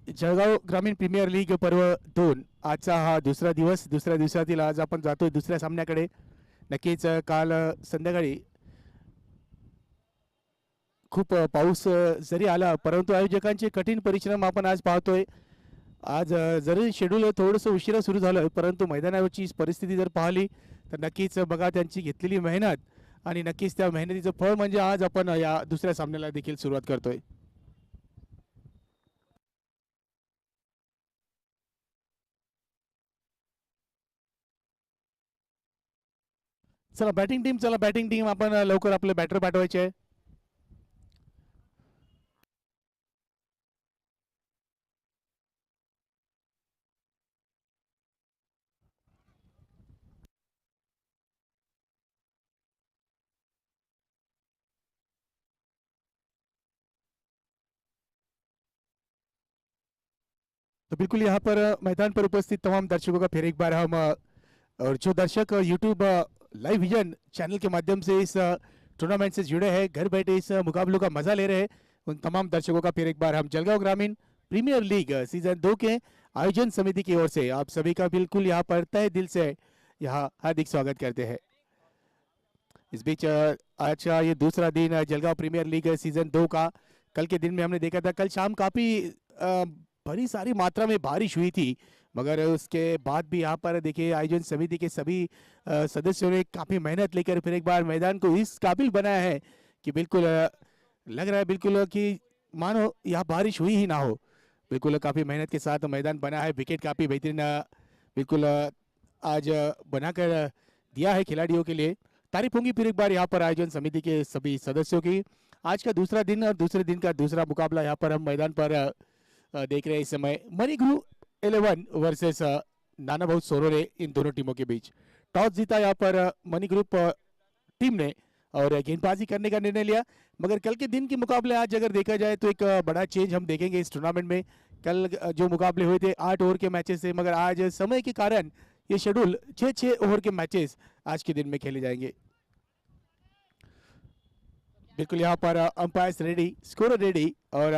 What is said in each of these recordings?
जळगाव ग्रामीण premiere league पर्व 2 आजचा हा दुसरा दिवस. दुसऱ्या दिवसातील आज आपण जातोय दुसऱ्या सामन्याकडे. नक्कीच काल संध्याकाळी खूप पाऊस जरी आला परंतु आयोजकांचे कठीण परिश्रम आपण आज पाहतोय. आज जरी शेड्यूल थोडंसं उशिरा सुरू झालं परंतु मैदानावरची परिस्थिती जर पाहिली तर नक्कीच बघा त्यांची घेतलेली मेहनत आणि नक्कीच त्या मेहनतीचं फळ म्हणजे आज आपण या दुसऱ्या सामन्याला देखील सुरुवात करतोय. चला बॅटिंग टीम आपण लवकर आपले बॅटर पाठवायचे आहे. तो बिल्कुल यहाँ पर मैदान पर उपस्थित तमाम दर्शकों का फिर एक बार हम और जो दर्शक यूट्यूब लाइव विजन चैनल के माध्यम से इस टूर्नामेंट से जुड़े हैं, घर बैठे इस मुकाबलों का मजा ले रहे हैं, उन तमाम दर्शकों का फिर एक बार हम जलगांव ग्रामीण प्रीमियर लीग सीजन 2 के आयोजन समिति की ओर से आप सभी का बिल्कुल यहाँ पर तहे दिल से यहाँ हार्दिक स्वागत करते हैं. इस बीच आज का ये दूसरा दिन जलगांव प्रीमियर लीग सीजन 2 का. कल के दिन में हमने देखा था कल शाम काफी बड़ी सारी मात्रा में बारिश हुई थी मगर उसके बाद भी यहाँ पर देखिए आयोजन समिति के सभी सदस्यों ने काफी मेहनत लेकर फिर एक बार मैदान को इस काबिल बनाया है कि बिल्कुल लग रहा है बिल्कुल कि मानो यहाँ बारिश हुई ही ना हो. बिल्कुल काफी मेहनत के साथ मैदान बना है. विकेट काफी बेहतरीन बिल्कुल आज बनाकर दिया है खिलाड़ियों के लिए. तारीफ होंगी फिर एक बार यहाँ पर आयोजन समिति के सभी सदस्यों की. आज का दूसरा दिन और दूसरे दिन का दूसरा मुकाबला यहाँ पर हम मैदान पर देख रहे हैं इस समय मणिगुरु 11 वर्सेस नाना बहुत सोरोरे इन दोनों टीमों के बीच. टॉस जीता यहाँ पर मनी ग्रुप टीम ने और गेंदबाजी करने का निर्णय लिया. मगर कल के दिन के मुकाबले आज अगर देखा जाए तो एक बड़ा चेंज हम देखेंगे इस टूर्नामेंट में. कल जो मुकाबले हुए थे 8 ओवर के मैचेस से मगर आज समय के कारण ये शेड्यूल 6-6 ओवर के मैचेस आज के दिन में खेले जाएंगे. बिल्कुल यहाँ पर अंपायर्स रेडी, स्कोर रेडी और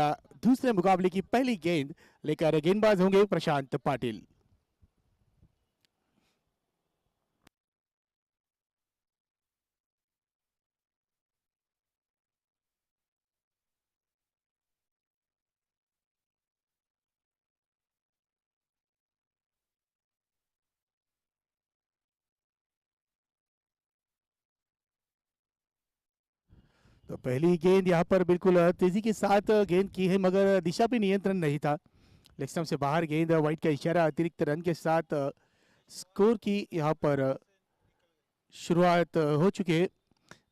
दूसरे मुकाबले की पहली गेंद लेकर गेंदबाज होंगे प्रशांत पाटिल. तो पहली गेंद यहाँ पर बिल्कुल तेजी के साथ गेंद की है मगर दिशा पे नियंत्रण नहीं था. लेग स्टंप से बाहर गेंद वाइट का इशारा अतिरिक्त रन के साथ स्कोर की यहाँ पर शुरुआत हो चुकी है.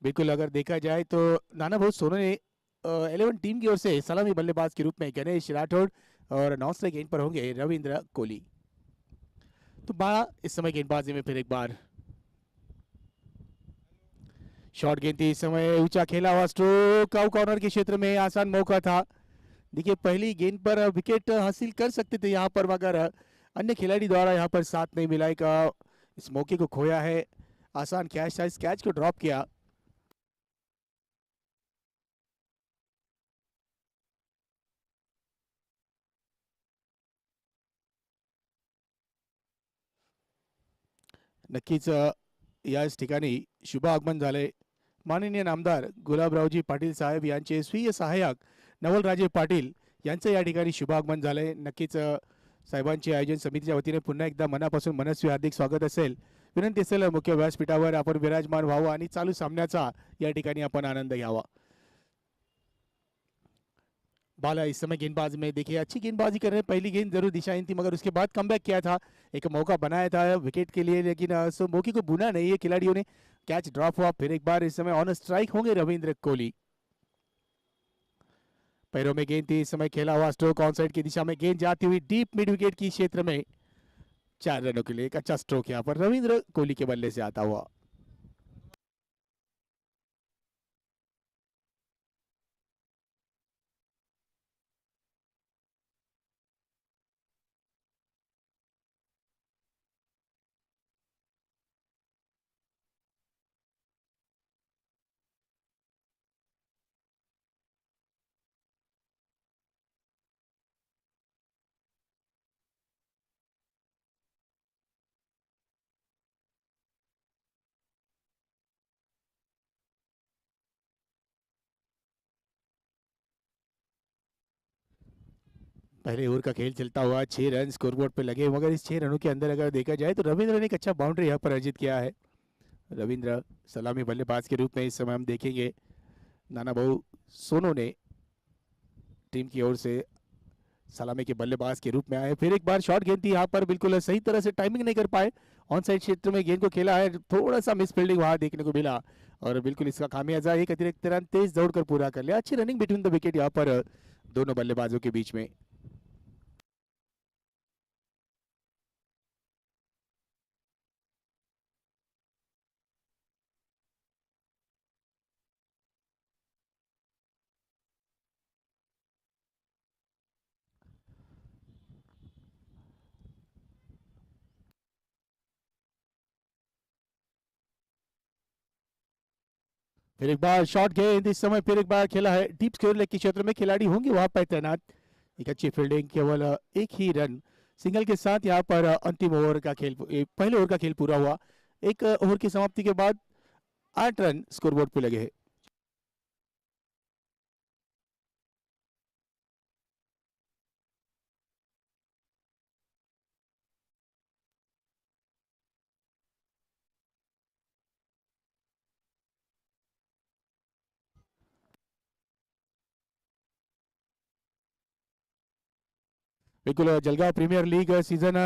बिल्कुल अगर देखा जाए तो नाना बहुत सोनू ने 11 टीम की ओर से सलामी बल्लेबाज के रूप में गणेश राठौड़ और 9 गेंद पर होंगे रविंद्र कोहली. तो 12 इस समय गेंदबाजी में फिर एक बार शॉर्ट गेंद थी. इस समय ऊंचा खेला हुआ स्ट्रोक आउट कॉर्नर के क्षेत्र में आसान मौका था. देखिए पहली गेंद पर विकेट हासिल कर सकते थे यहाँ पर मगर अन्य खिलाड़ी द्वारा यहाँ पर साथ नहीं मिला का इस मौके को खोया है. आसान कैच था, इस कैच को ड्रॉप किया. नक्कीच याच ठिकाणी शुभ आगमन झाले. माननीय नामदार गुलाबरावजी पाटील साहेब यांचे स्वीय सहाय्यक नवलराजे पाटील यांचं या ठिकाणी शुभ आगमन झालंय. नक्कीच साहेबांचे आयोजन समितीच्या वतीने पुन्हा एकदा मनापासून मनस्वी हार्दिक स्वागत असेल. विनंती असेल मुख्य व्यासपीठावर आपण विराजमान व्हावं आणि चालू सामन्याचा या ठिकाणी आपण आनंद घ्यावा. बाला इस समय गेंदबाज में देखिए अच्छी गेंदबाजी कर रहे हैं. पहली गेंद जरूर दिशाहीन थी मगर उसके बाद कमबैक किया था. एक मौका बनाया था विकेट के लिए लेकिन उस मौके को बुना नहीं है खिलाड़ियों ने. कैच ड्रॉप हुआ. फिर एक बार इस समय ऑन स्ट्राइक होंगे रविंद्र कोहली. पैरों में गेंद थी. इस समय खेला हुआ स्ट्रोक ऑन साइड की दिशा में गेंद जाती हुई डीप मिड विकेट की क्षेत्र में 4 रनों के लिए एक अच्छा स्ट्रोक यहाँ पर रविंद्र कोहली के बल्ले से आता हुआ. पहले ओवर का खेल चलता हुआ 6 रन स्कोरबोर्ड पे लगे, मगर इस 6 रनों के अंदर अगर देखा जाए तो रविंद्र ने एक अच्छा बाउंड्री यहाँ पर अर्जित किया है। रविंद्र सलामी बल्लेबाज के रूप में इस समय हम देखेंगे। नाना भाऊ सोनू ने टीम की ओर से सलामी के बल्लेबाज के रूप में आए। फिर एक बार शॉट गेंद थी यहाँ पर, बिल्कुल सही तरह से टाइमिंग नहीं कर पाए। ऑन साइड क्षेत्र में गेंद को खेला है, थोड़ा सा मिस फील्डिंग वहां देखने को मिला और बिल्कुल इसका खामियाजा एक अतिरिक्त रन तेज दौड़ कर पूरा कर लिया। अच्छी रनिंग बिटवीन द विकेट यहाँ पर दोनों बल्लेबाजों के बीच में। फिर एक बार शॉट गेंद इस समय फिर एक बार खेला है डीप स्क्वायर लेग के क्षेत्र में, खिलाड़ी होंगे वहां पर तैनात। एक अच्छी फील्डिंग, केवल एक ही रन सिंगल के साथ यहाँ पर अंतिम ओवर का खेल, पहले ओवर का खेल पूरा हुआ। एक ओवर की समाप्ति के बाद 8 रन स्कोरबोर्ड पे लगे हैं। बिल्कुल जलगांव प्रीमियर लीग सीजन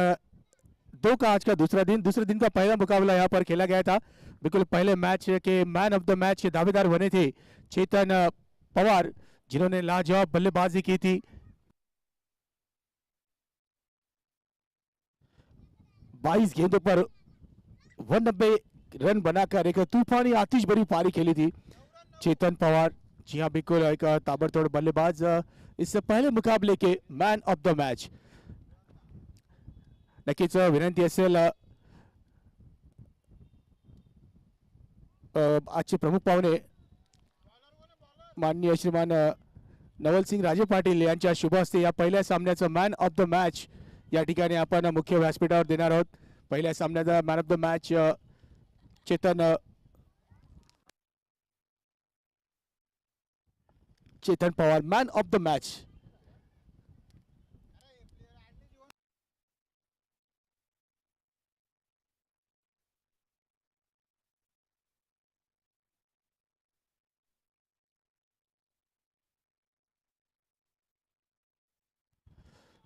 2 का आज का दूसरे दिन का पहला मुकाबला यहाँ पर खेला गया था। बिल्कुल पहले मैच के मैन ऑफ द मैच के दावेदार बने थे चेतन पवार, जिन्होंने लाजवाब बल्लेबाजी की थी। 22 गेंदों पर 190 रन बनाकर एक तूफानी आतिश भरी पारी खेली थी चेतन पवार। जी हाँ, बिल्कुल एक ताबड़तोड़ बल्लेबाज, इससे पहले मुकाबले के मैन ऑफ द मैच। नक्कीच विनंती असेल आजचे प्रमुख पाहुणे माननीय श्रीमान नवलसिंग राजे पाटील यांच्या शुभ हस्ते या पहिल्या सामन्याचं मॅन ऑफ द मॅच या ठिकाणी आपण मुख्य व्यासपीठावर देणार आहोत। पहिल्या सामन्याचा man of the match Chetan Chetan Pawar, man of the match.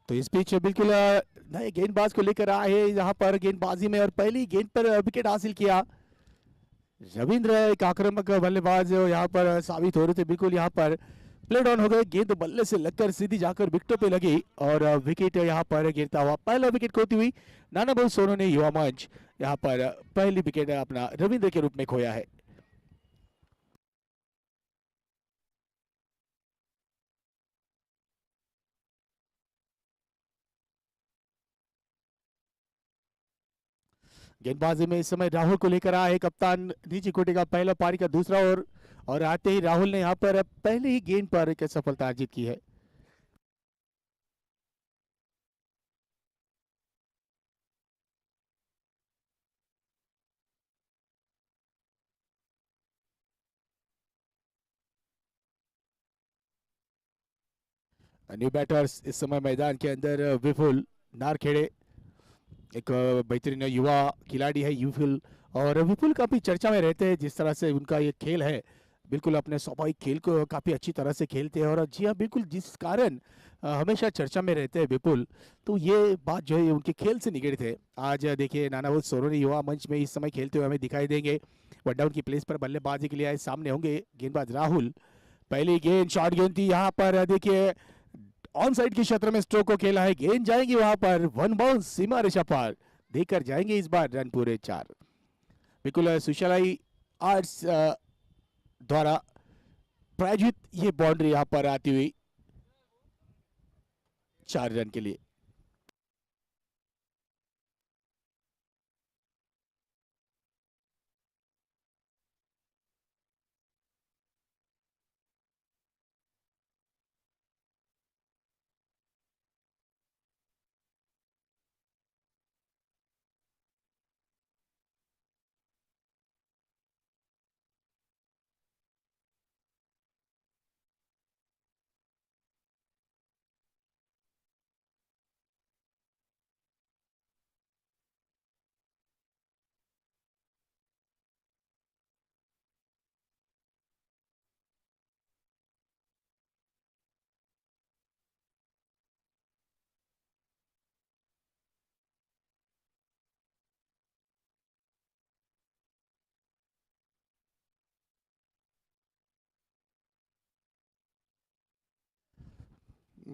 तो इस बीच बिल्कुल नए गेंदबाज को लेकर आए हैं यहाँ पर गेंदबाजी में, और पहली गेंद पर विकेट हासिल किया रविंद्र। एक आक्रामक बल्लेबाज यहाँ पर साबित हो रहे थे। बिल्कुल यहाँ पर प्ले डाउन हो गए, गेंद बल्ले से लगकर सीधी जाकर विकेटों पे लगी और विकेट यहाँ पर गिरता हुआ पहला विकेट खोती हुई नाना भाऊ सोनू ने युवा मंच यहाँ पर पहली विकेट अपना रविंद्र के रूप में खोया है। गेंदबाजी में इस समय राहुल को लेकर आए कप्तान नीचे कोटे का पहला पारी का दूसरा ओवर, और आते ही राहुल ने यहाँ पर पहले ही गेंद पर एक सफलता अर्जित की है। न्यू बैटर्स इस समय मैदान के अंदर विपुल नारखेड़े, एक बेहतरीन युवा खिलाड़ी है विपुल, और विपुल काफी चर्चा में रहते हैं। जिस तरह से उनका ये खेल है, बिल्कुल अपने स्वाभाविक खेल को काफी अच्छी तरह से खेलते हैं, और जी हाँ बिल्कुल जिस कारण हमेशा चर्चा में रहते हैं विपुल, तो ये बात जो है उनके खेल से निकले थे। आज देखिए नानावल सोरोनी युवा मंच में इस समय खेलते हुए हमें दिखाई देंगे। वन डाउन की प्लेस पर बल्लेबाजी के लिए आए सामने होंगे गेंदबाज राहुल। पहली गेंद शॉर्ट गेंद थी यहाँ पर, देखिए ऑन साइड के क्षेत्र में स्ट्रोक को खेला है, गेंद जाएंगी वहां पर वन बाउंस सीमा रेखा पार देकर जाएंगे इस बार रन पूरे 4। बिल्कुल सुशालाई आर्ट्स द्वारा प्रायोजित ये बाउंड्री यहां पर आती हुई 4 रन के लिए।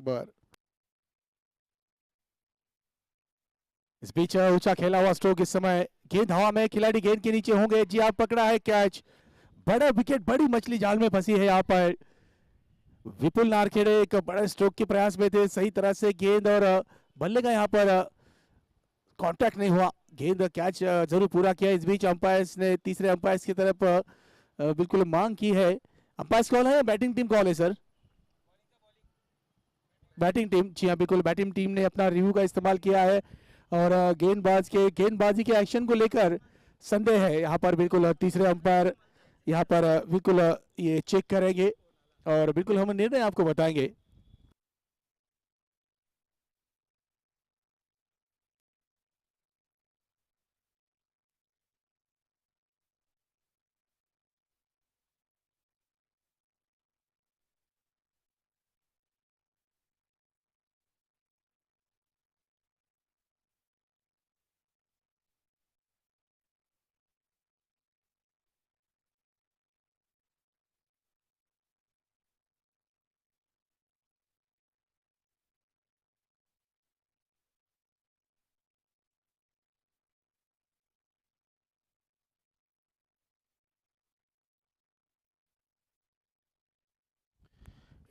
बर इस बीच ऊंचा खेला हुआ स्ट्रोक इस समय, गेंद हवा में, खिलाड़ी गेंद के नीचे होंगे। जी आप पकड़ा है कैच, बड़ा विकेट, बड़ी मछली जाल में फंसी है यहाँ पर। विपुल नारखेड़े एक बड़े स्ट्रोक के प्रयास में थे, सही तरह से गेंद और बल्ले का यहाँ पर कांटेक्ट नहीं हुआ, गेंद कैच जरूर पूरा किया। इस बीच अंपायर्स ने तीसरे अंपायर्स की तरफ बिल्कुल मांग की है। अंपायर्स कॉल है या बैटिंग टीम कॉल है सर? बैटिंग टीम, जी हाँ बिल्कुल, बैटिंग टीम ने अपना रिव्यू का इस्तेमाल किया है और गेंदबाजी के एक्शन को लेकर संदेह है यहाँ पर। बिल्कुल तीसरे अंपायर यहाँ पर बिल्कुल ये चेक करेंगे और बिल्कुल हम निर्णय आपको बताएंगे।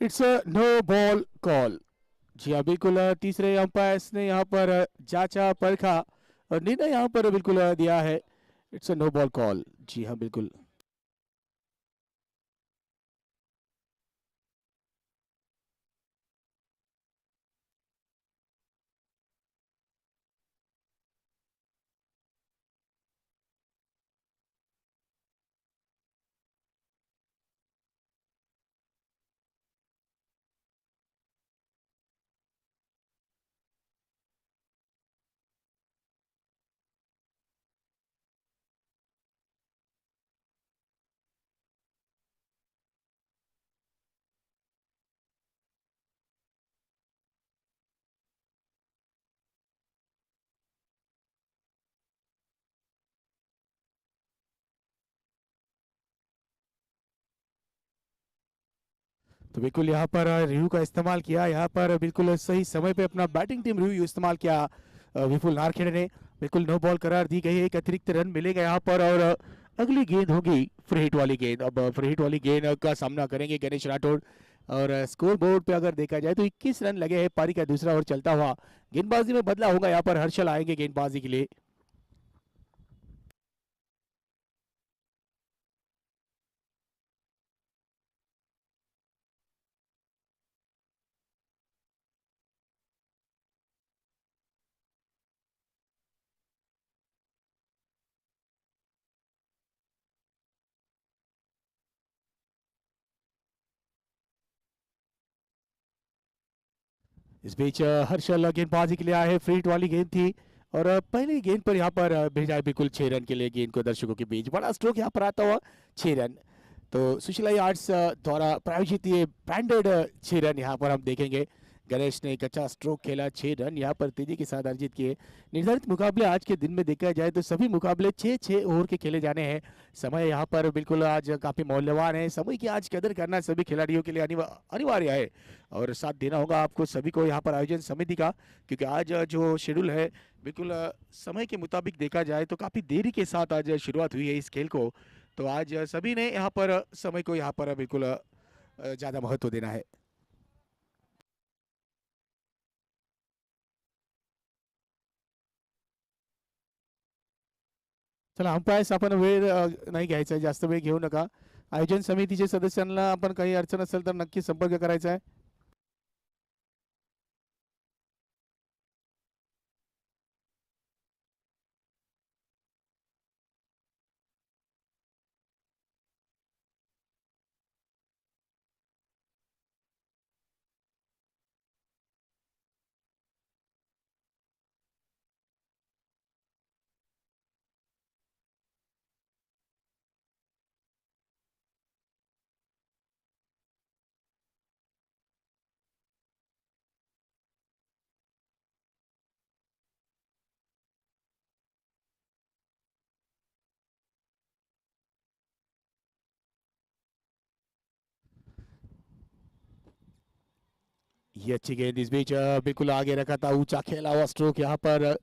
It's a no ball call. जी हाँ बिल्कुल तीसरे अंपायर्स ने यहाँ पर जांचा परखा और निर्णय यहाँ पर बिल्कुल दिया है। It's a no ball call. जी हाँ बिल्कुल। तो बिल्कुल यहाँ पर रिव्यू का इस्तेमाल किया, यहाँ पर बिल्कुल सही समय पे अपना बैटिंग टीम रिव्यू इस्तेमाल किया विपुल नारखेड़े ने। बिल्कुल नो बॉल करार दी गई है, एक अतिरिक्त रन मिलेगा यहाँ पर और अगली गेंद होगी फ्री हिट वाली गेंद। अब फ्री हिट वाली गेंद का सामना करेंगे गणेश राठौड़ और स्कोर बोर्ड पे अगर देखा जाए तो 21 रन लगे हैं, पारी का दूसरा ओवर चलता हुआ। गेंदबाजी में बदला होगा यहाँ पर, हर्षल आएंगे गेंदबाजी के लिए। इस बीच हर्षल गेंदबाजी के लिए आए हैं, फ्री हिट वाली गेंद थी और पहली गेंद पर यहाँ पर भेजा है बिल्कुल 6 रन के लिए गेंद को दर्शकों के बीच। बड़ा स्ट्रोक यहाँ पर आता हुआ 6 रन। तो सुशीला आर्ट्स द्वारा प्रायोजित ये ब्रांडेड 6 रन यहाँ पर हम देखेंगे। गणेश ने एक अच्छा स्ट्रोक खेला, 6 रन यहाँ पर तेजी के साथ अर्जित किए। निर्धारित मुकाबले आज के दिन में देखा जाए तो सभी मुकाबले 6-6 ओवर के खेले जाने हैं। समय यहाँ पर बिल्कुल आज काफी मूल्यवान है, समय की आज कदर करना सभी खिलाड़ियों के लिए अनिवार्य है और साथ देना होगा आपको सभी को यहाँ पर आयोजन समिति का, क्योंकि आज जो शेड्यूल है बिल्कुल समय के मुताबिक देखा जाए तो काफी देरी के साथ आज शुरुआत हुई है इस खेल को। तो आज सभी ने यहाँ पर समय को यहाँ पर बिल्कुल ज्यादा महत्व देना है। चला अंपायर्स आपण वेळ नाही घ्यायचा, जास्त वेळ घेऊ नका। आयोजन समितीचे सदस्यांना आपण काही अडचण असेल तर नक्की संपर्क करायचा आहे। ये अच्छी गेंद इस बीच बिल्कुल आगे रखा था, ऊंचा खेला हुआ स्ट्रोक यहाँ पर।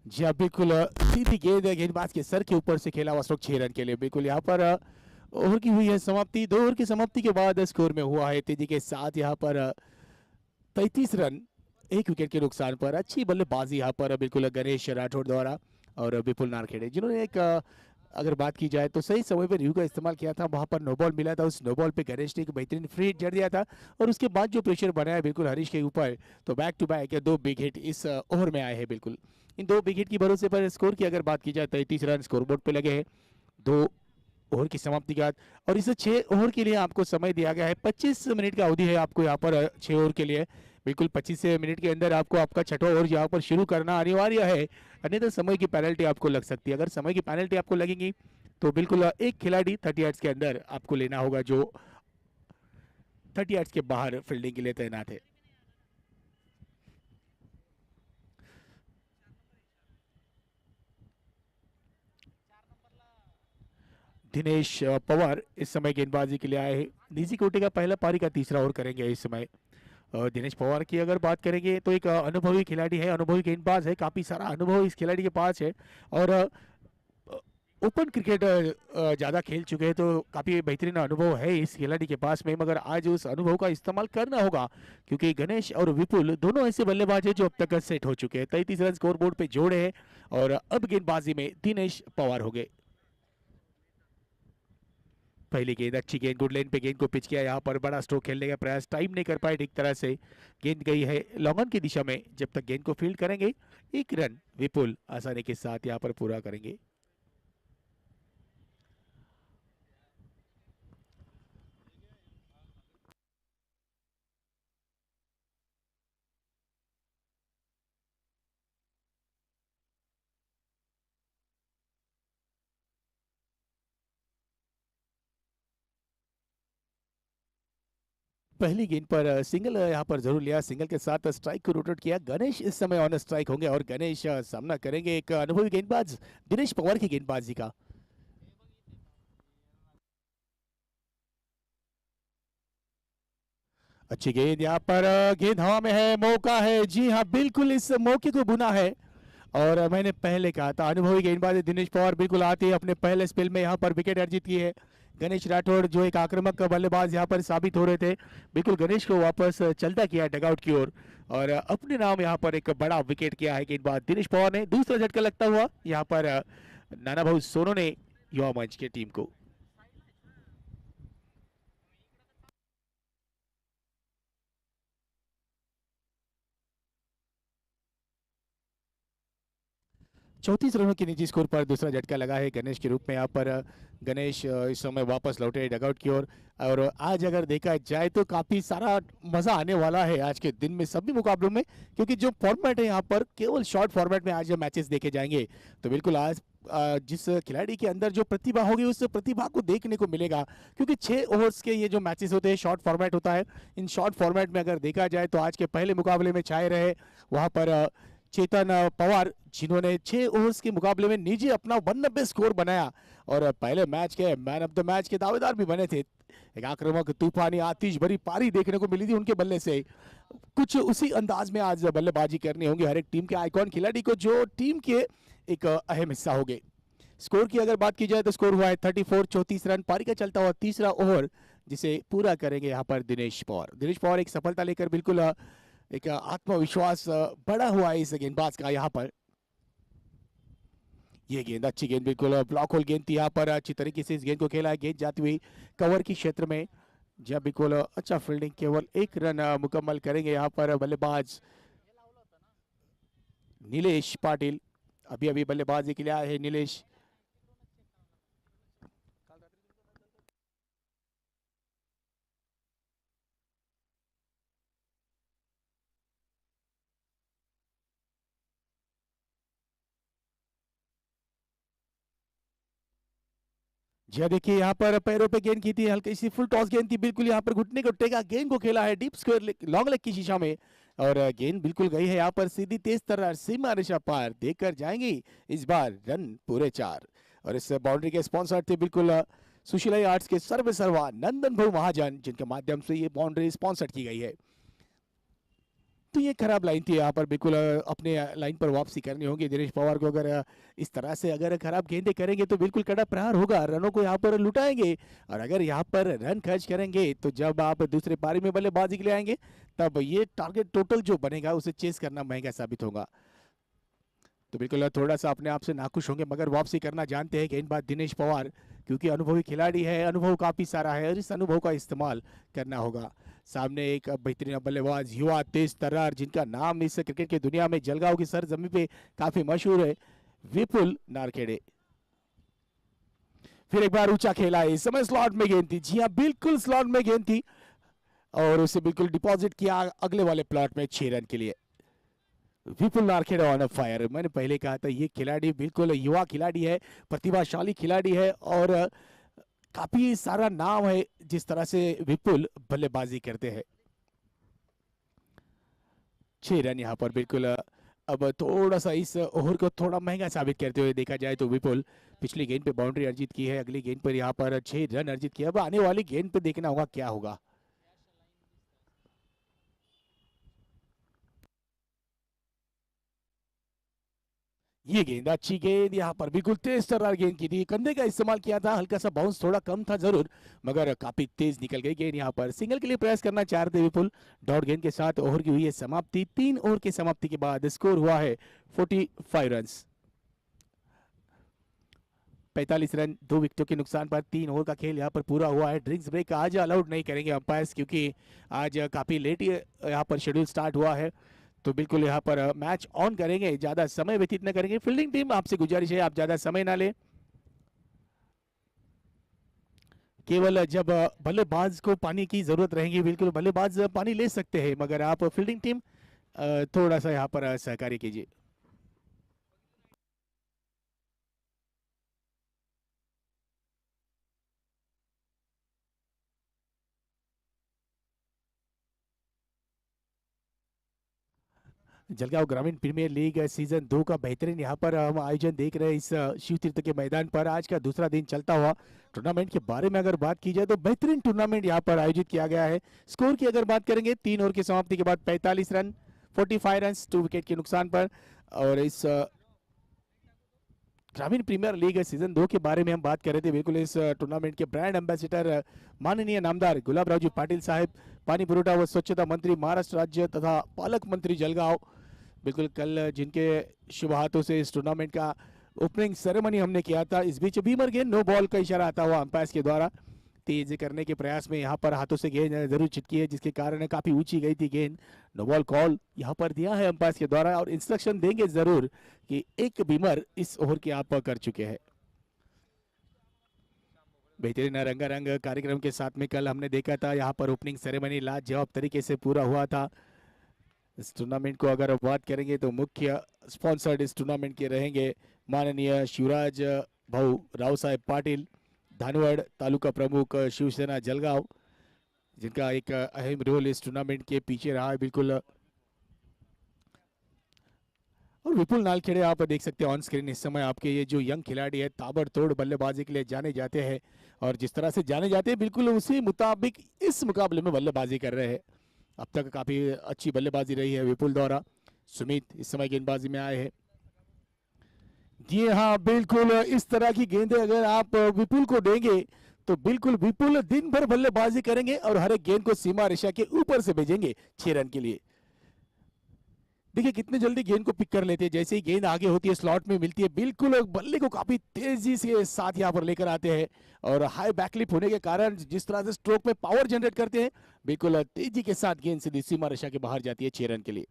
जी हाँ, बिल्कुल सीधी गेंद है, गेंदबाज के सर के ऊपर से खेला हुआ स्ट्रोक 6 रन के लिए। बिल्कुल यहाँ पर ओवर की हुई है समाप्ति। 2 ओवर की समाप्ति के बाद स्कोर में हुआ है तेजी के साथ यहाँ पर 33 रन 1 विकेट के नुकसान पर। अच्छी बल्लेबाजी यहाँ पर बिल्कुल गणेश राठौड़ द्वारा और विपुल नारखेड़े, जिन्होंने एक अगर बात की जाए तो सही समय पर व्यू का इस्तेमाल किया था। वहां पर नो बॉल मिला था, उस नो बॉल पे गणेश ने एक बेहतरीन फ्री हिट जड़ दिया था और उसके बाद जो प्रेशर बनाया बिल्कुल हरीश के ऊपर, तो back to back 2 big hit इस ओवर में आए हैं। बिल्कुल इन 2 बिग हिट की भरोसे पर स्कोर की अगर बात की जाए 33 रन स्कोर बोर्ड पे लगे हैं 2 ओवर की समाप्ति के बाद। और इस 6 ओवर के लिए आपको समय दिया गया है, 25 मिनट का अवधि है आपको यहाँ पर 6 ओवर के लिए। बिल्कुल 25 मिनट के अंदर आपको आपका छठा ओवर यहाँ पर शुरू करना अनिवार्य है, अन्यथा समय की पेनल्टी आपको लग सकती है। अगर समय की पेनल्टी आपको लगेगी तो बिल्कुल एक खिलाड़ी 30 यार्ड्स के अंदर आपको लेना होगा, जो 30 यार्ड्स के बाहर फील्डिंग के लिए तैनात है। दिनेश पवार इस समय गेंदबाजी के लिए आए हैं। निजी कोटे का पहला पारी का तीसरा ओवर करेंगे इस समय। दिनेश पवार की अगर बात करेंगे तो एक अनुभवी खिलाड़ी है, अनुभवी गेंदबाज है, काफी सारा अनुभव इस खिलाड़ी के पास है और ओपन क्रिकेट ज़्यादा खेल चुके हैं, तो काफ़ी बेहतरीन अनुभव है इस खिलाड़ी के पास में। मगर आज उस अनुभव का इस्तेमाल करना होगा क्योंकि गणेश और विपुल दोनों ऐसे बल्लेबाज हैं जो अब तक सेट हो चुके हैं। 33 रन स्कोर बोर्ड पे जोड़े हैं और अब गेंदबाजी में दिनेश पवार हो गए। पहली गेंद अच्छी गेंद, गुड लेन पे गेंद को पिच किया, यहाँ पर बड़ा स्ट्रोक खेलने का प्रयास, टाइम नहीं कर पाए ठीक तरह से। गेंद गई है लॉन्ग ऑन की दिशा में। जब तक गेंद को फील्ड करेंगे 1 रन विपुल आसानी के साथ यहाँ पर पूरा करेंगे। पहली गेंद पर सिंगल यहाँ पर जरूर लिया, सिंगल के साथ स्ट्राइक को रोटेट किया। गणेश इस समय ऑन स्ट्राइक होंगे और गणेश सामना करेंगे एक अनुभवी गेंदबाज दिनेश पवार की गेंदबाजी का। अच्छी गेंद यहाँ पर, गेंद हवा में है, मौका है। जी हाँ, बिल्कुल इस मौके को बुना है और मैंने पहले कहा था अनुभवी गेंदबाज दिनेश पवार बिल्कुल आते ही अपने पहले स्पेल में यहाँ पर विकेट अर्जित की है। गणेश राठौड़ जो एक आक्रामक बल्लेबाज यहाँ पर साबित हो रहे थे, बिल्कुल गणेश को वापस चलता किया डगआउट की ओर और अपने नाम यहाँ पर एक बड़ा विकेट किया है गेंदबाज दिनेश पवार ने। दूसरा झटका लगता हुआ यहाँ पर नाना भाऊ सोनू ने युवा मंच की टीम को। चौंतीस रनों की निजी स्कोर पर दूसरा झटका लगा है गणेश के रूप में। यहाँ पर गणेश इस समय वापस लौटे डगआउट की ओर और आज अगर देखा जाए तो काफी सारा मजा आने वाला है आज के दिन में सभी मुकाबलों में, क्योंकि जो फॉर्मेट है यहाँ पर केवल शॉर्ट फॉर्मेट में आज मैचेस देखे जाएंगे। तो बिल्कुल आज जिस खिलाड़ी के अंदर जो प्रतिभा होगी उस प्रतिभा को देखने को मिलेगा, क्योंकि 6 ओवर्स के ये जो मैचेस होते हैं शॉर्ट फॉर्मेट होता है। इन शॉर्ट फॉर्मेट में अगर देखा जाए तो आज के पहले मुकाबले में छाए रहे वहां पर चेतन पवार, जिन्होंने 6 ओवर्स के मुकाबले में निजी अपना 190 स्कोर बनाया और पहले मैच के मैन ऑफ द मैच के दावेदार भी बने थे। एक आक्रामक तूफानी आतिश भरी पारी देखने को मिली थी उनके बल्ले से। कुछ उसी अंदाज में आज बल्लेबाजी करनी होंगी हर एक टीम के आइकॉन खिलाड़ी को, जो टीम के एक अहम हिस्सा हो गए। स्कोर की अगर बात की जाए तो स्कोर हुआ है 34, 34 रन। पारी का चलता हुआ तीसरा ओवर जिसे पूरा करेंगे यहाँ पर दिनेश पवार। दिनेश पवार एक सफलता लेकर बिल्कुल एक आत्मविश्वास बढ़ा हुआ है इस गेंदबाज का। यहाँ पर ये गेंद अच्छी गेंद, बिल्कुल ब्लॉक होल गेंद थी। यहाँ पर अच्छी तरीके से इस गेंद को खेला है, गेंद जाती हुई कवर की क्षेत्र में। जब बिल्कुल अच्छा फील्डिंग, केवल 1 रन मुकम्मल करेंगे यहाँ पर बल्लेबाज नीलेश पाटिल। अभी अभी बल्लेबाजी के लिए आए हैं नीलेश। जी हाँ, देखिए यहाँ पर पैरों पे गेंद की थी, हल्की सी फुल टॉस गेंद थी, बिल्कुल यहाँ पर घुटने को टेका, गेंद को खेला है डीप स्क्वायर लॉन्ग लेग की शीशा में और गेंद बिल्कुल गई है यहाँ पर सीधी तेज तरह सीमा रेखा पार, देखकर जाएंगी इस बार रन पूरे 4। और इस बाउंड्री के स्पॉन्सर थे बिल्कुल सुशीला आर्ट्स के सर्वे सर्वा नंदन भाऊ महाजन, जिनके माध्यम से ये बाउंड्री स्पॉन्सर की गई है। तो ये खराब लाइन थी यहाँ पर, बिल्कुल अपने लाइन पर वापसी करनी होगी दिनेश पवार को। अगर इस तरह से अगर खराब गेंदें करेंगे तो बिल्कुल कड़ा प्रहार होगा, रनों को यहाँ पर लुटाएंगे। और अगर यहाँ पर रन खर्च करेंगे तो जब आप दूसरे पारी में बल्लेबाजी के लिए आएंगे तब ये टारगेट टोटल जो बनेगा उसे चेस करना महंगा साबित होगा। तो बिल्कुल थोड़ा सा अपने आप से नाखुश होंगे, मगर वापसी करना जानते हैं गेंदबाज दिनेश पवार, क्योंकि अनुभवी खिलाड़ी है, अनुभव काफी सारा है और इस अनुभव का इस्तेमाल करना होगा। सामने एक बेहतरीन बल्लेबाज, युवा तेज तर्रार, जिनका नाम इस क्रिकेट की दुनिया में जलगांव की सरजमी पे काफी मशहूर है, विपुल नारखेड़े। फिर एक बार ऊंचा खेला है, इस समय स्लॉट में गेंद थी। जी हाँ, बिल्कुल स्लॉट में गेंद थी और उसे बिल्कुल डिपॉजिट किया अगले वाले प्लॉट में 6 रन के लिए। विपुल नारखेड़े ऑन फायर। मैंने पहले कहा था ये खिलाड़ी बिल्कुल युवा खिलाड़ी है, प्रतिभाशाली खिलाड़ी है और काफी सारा नाम है जिस तरह से विपुल बल्लेबाजी करते हैं। 6 रन यहाँ पर बिल्कुल। अब थोड़ा सा इस ओवर को थोड़ा महंगा साबित करते हुए देखा जाए तो विपुल पिछली गेंद पे बाउंड्री अर्जित की है, अगली गेंद पर यहाँ पर 6 रन अर्जित किया। अब आने वाली गेंद पे देखना होगा क्या होगा। ये गेंद अच्छी गेंद, यहाँ पर बिल्कुल तेज तर्रार गेंद की थी, कंधे का इस्तेमाल किया था, हल्का सा बाउंस थोड़ा कम था जरूर, मगर काफी तेज निकल गई गेंद। यहाँ पर सिंगल के लिए प्रयास करना चाह रहे थे विपुल। डॉट गेंद के साथ ओवर की हुई है समाप्ति। 3 ओवर की समाप्ति के बाद स्कोर हुआ है 45 रन। 45 रन 2 विकेटों के नुकसान पर 3 ओवर का खेल यहाँ पर पूरा हुआ है। ड्रिंक्स ब्रेक आज अलाउड नहीं करेंगे अंपायर्स, क्योंकि आज काफी लेट यहाँ पर शेड्यूल स्टार्ट हुआ है। तो बिल्कुल यहाँ पर मैच ऑन करेंगे, ज्यादा समय व्यतीत न करेंगे। फील्डिंग टीम आपसे गुजारिश है आप ज्यादा समय ना ले, केवल जब बल्लेबाज को पानी की जरूरत रहेगी बिल्कुल बल्लेबाज पानी ले सकते हैं, मगर आप फील्डिंग टीम थोड़ा सा यहाँ पर सहकार्य कीजिए। जलगांव ग्रामीण प्रीमियर लीग सीजन 2 का बेहतरीन यहाँ पर हम आयोजन देख रहे हैं इस शिव तीर्थ के मैदान पर। आज का दूसरा दिन चलता हुआ टूर्नामेंट के बारे में अगर बात की जाए तो बेहतरीन टूर्नामेंट यहाँ पर आयोजित किया गया है। स्कोर की अगर बात करेंगे 3 ओवर की समाप्ति के बाद 45 रन 45 रन 2 विकेट के नुकसान पर। और इस ग्रामीण प्रीमियर लीग सीजन 2 के बारे में हम बात कर रहे थे। बिल्कुल इस टूर्नामेंट के ब्रांड एम्बेसडर माननीय नामदार गुलाब रावजी पाटिल साहब, पानी पुरवठा व स्वच्छता मंत्री महाराष्ट्र राज्य तथा पालक मंत्री जलगांव, बिल्कुल कल जिनके शुभ हाथों से इस टूर्नामेंट का ओपनिंग सेरेमनी हमने किया था। इस बीच बीमर गेंद नो बॉल का इशारा आता हुआ अंपायर के द्वारा तेज करने के प्रयास में यहाँ पर हाथों से गेंद जरूर चिटकी है, जिसके कारण काफी ऊंची गई थी गेंद। नो बॉल कॉल यहाँ पर दिया है अंपायर के द्वारा और इंस्ट्रक्शन देंगे जरूर कि एक बीमर इस ओवर के आप कर चुके हैं। बेहतरीन रंगारंग कार्यक्रम के साथ में कल हमने देखा था यहाँ पर ओपनिंग सेरेमनी लाजवाब तरीके से पूरा हुआ था। इस टूर्नामेंट को अगर बात करेंगे तो मुख्य स्पॉन्सर्ड इस टूर्नामेंट के रहेंगे माननीय शिवराज भाऊ राव साहेब पाटिल, धानवड़ तालुका प्रमुख शिवसेना जलगांव, जिनका एक अहम रोल इस टूर्नामेंट के पीछे रहा है बिल्कुल। और विपुल नारखेड़े आप देख सकते हैं ऑन स्क्रीन इस समय आपके, ये जो यंग खिलाड़ी है ताबड़तोड़ बल्लेबाजी के लिए जाने जाते हैं और जिस तरह से जाने जाते हैं बिल्कुल उसी मुताबिक इस मुकाबले में बल्लेबाजी कर रहे हैं। अब तक काफी अच्छी बल्लेबाजी रही है विपुल द्वारा। सुमित इस समय गेंदबाजी में आए हैं। जी हाँ, बिल्कुल इस तरह की गेंदें अगर आप विपुल को देंगे तो बिल्कुल विपुल दिन भर बल्लेबाजी करेंगे और हर एक गेंद को सीमा रेखा के ऊपर से भेजेंगे 6 रन के लिए। देखिए कितने जल्दी गेंद को पिक कर लेते हैं, जैसे ही गेंद आगे होती है स्लॉट में मिलती है बिल्कुल बल्ले को काफी तेजी से साथ यहाँ पर लेकर आते हैं और हाई बैकलिप होने के कारण जिस तरह से स्ट्रोक में पावर जनरेट करते हैं बिल्कुल तेजी के साथ गेंद सीधी सीमा रेखा के बाहर जाती है 6 रन के लिए।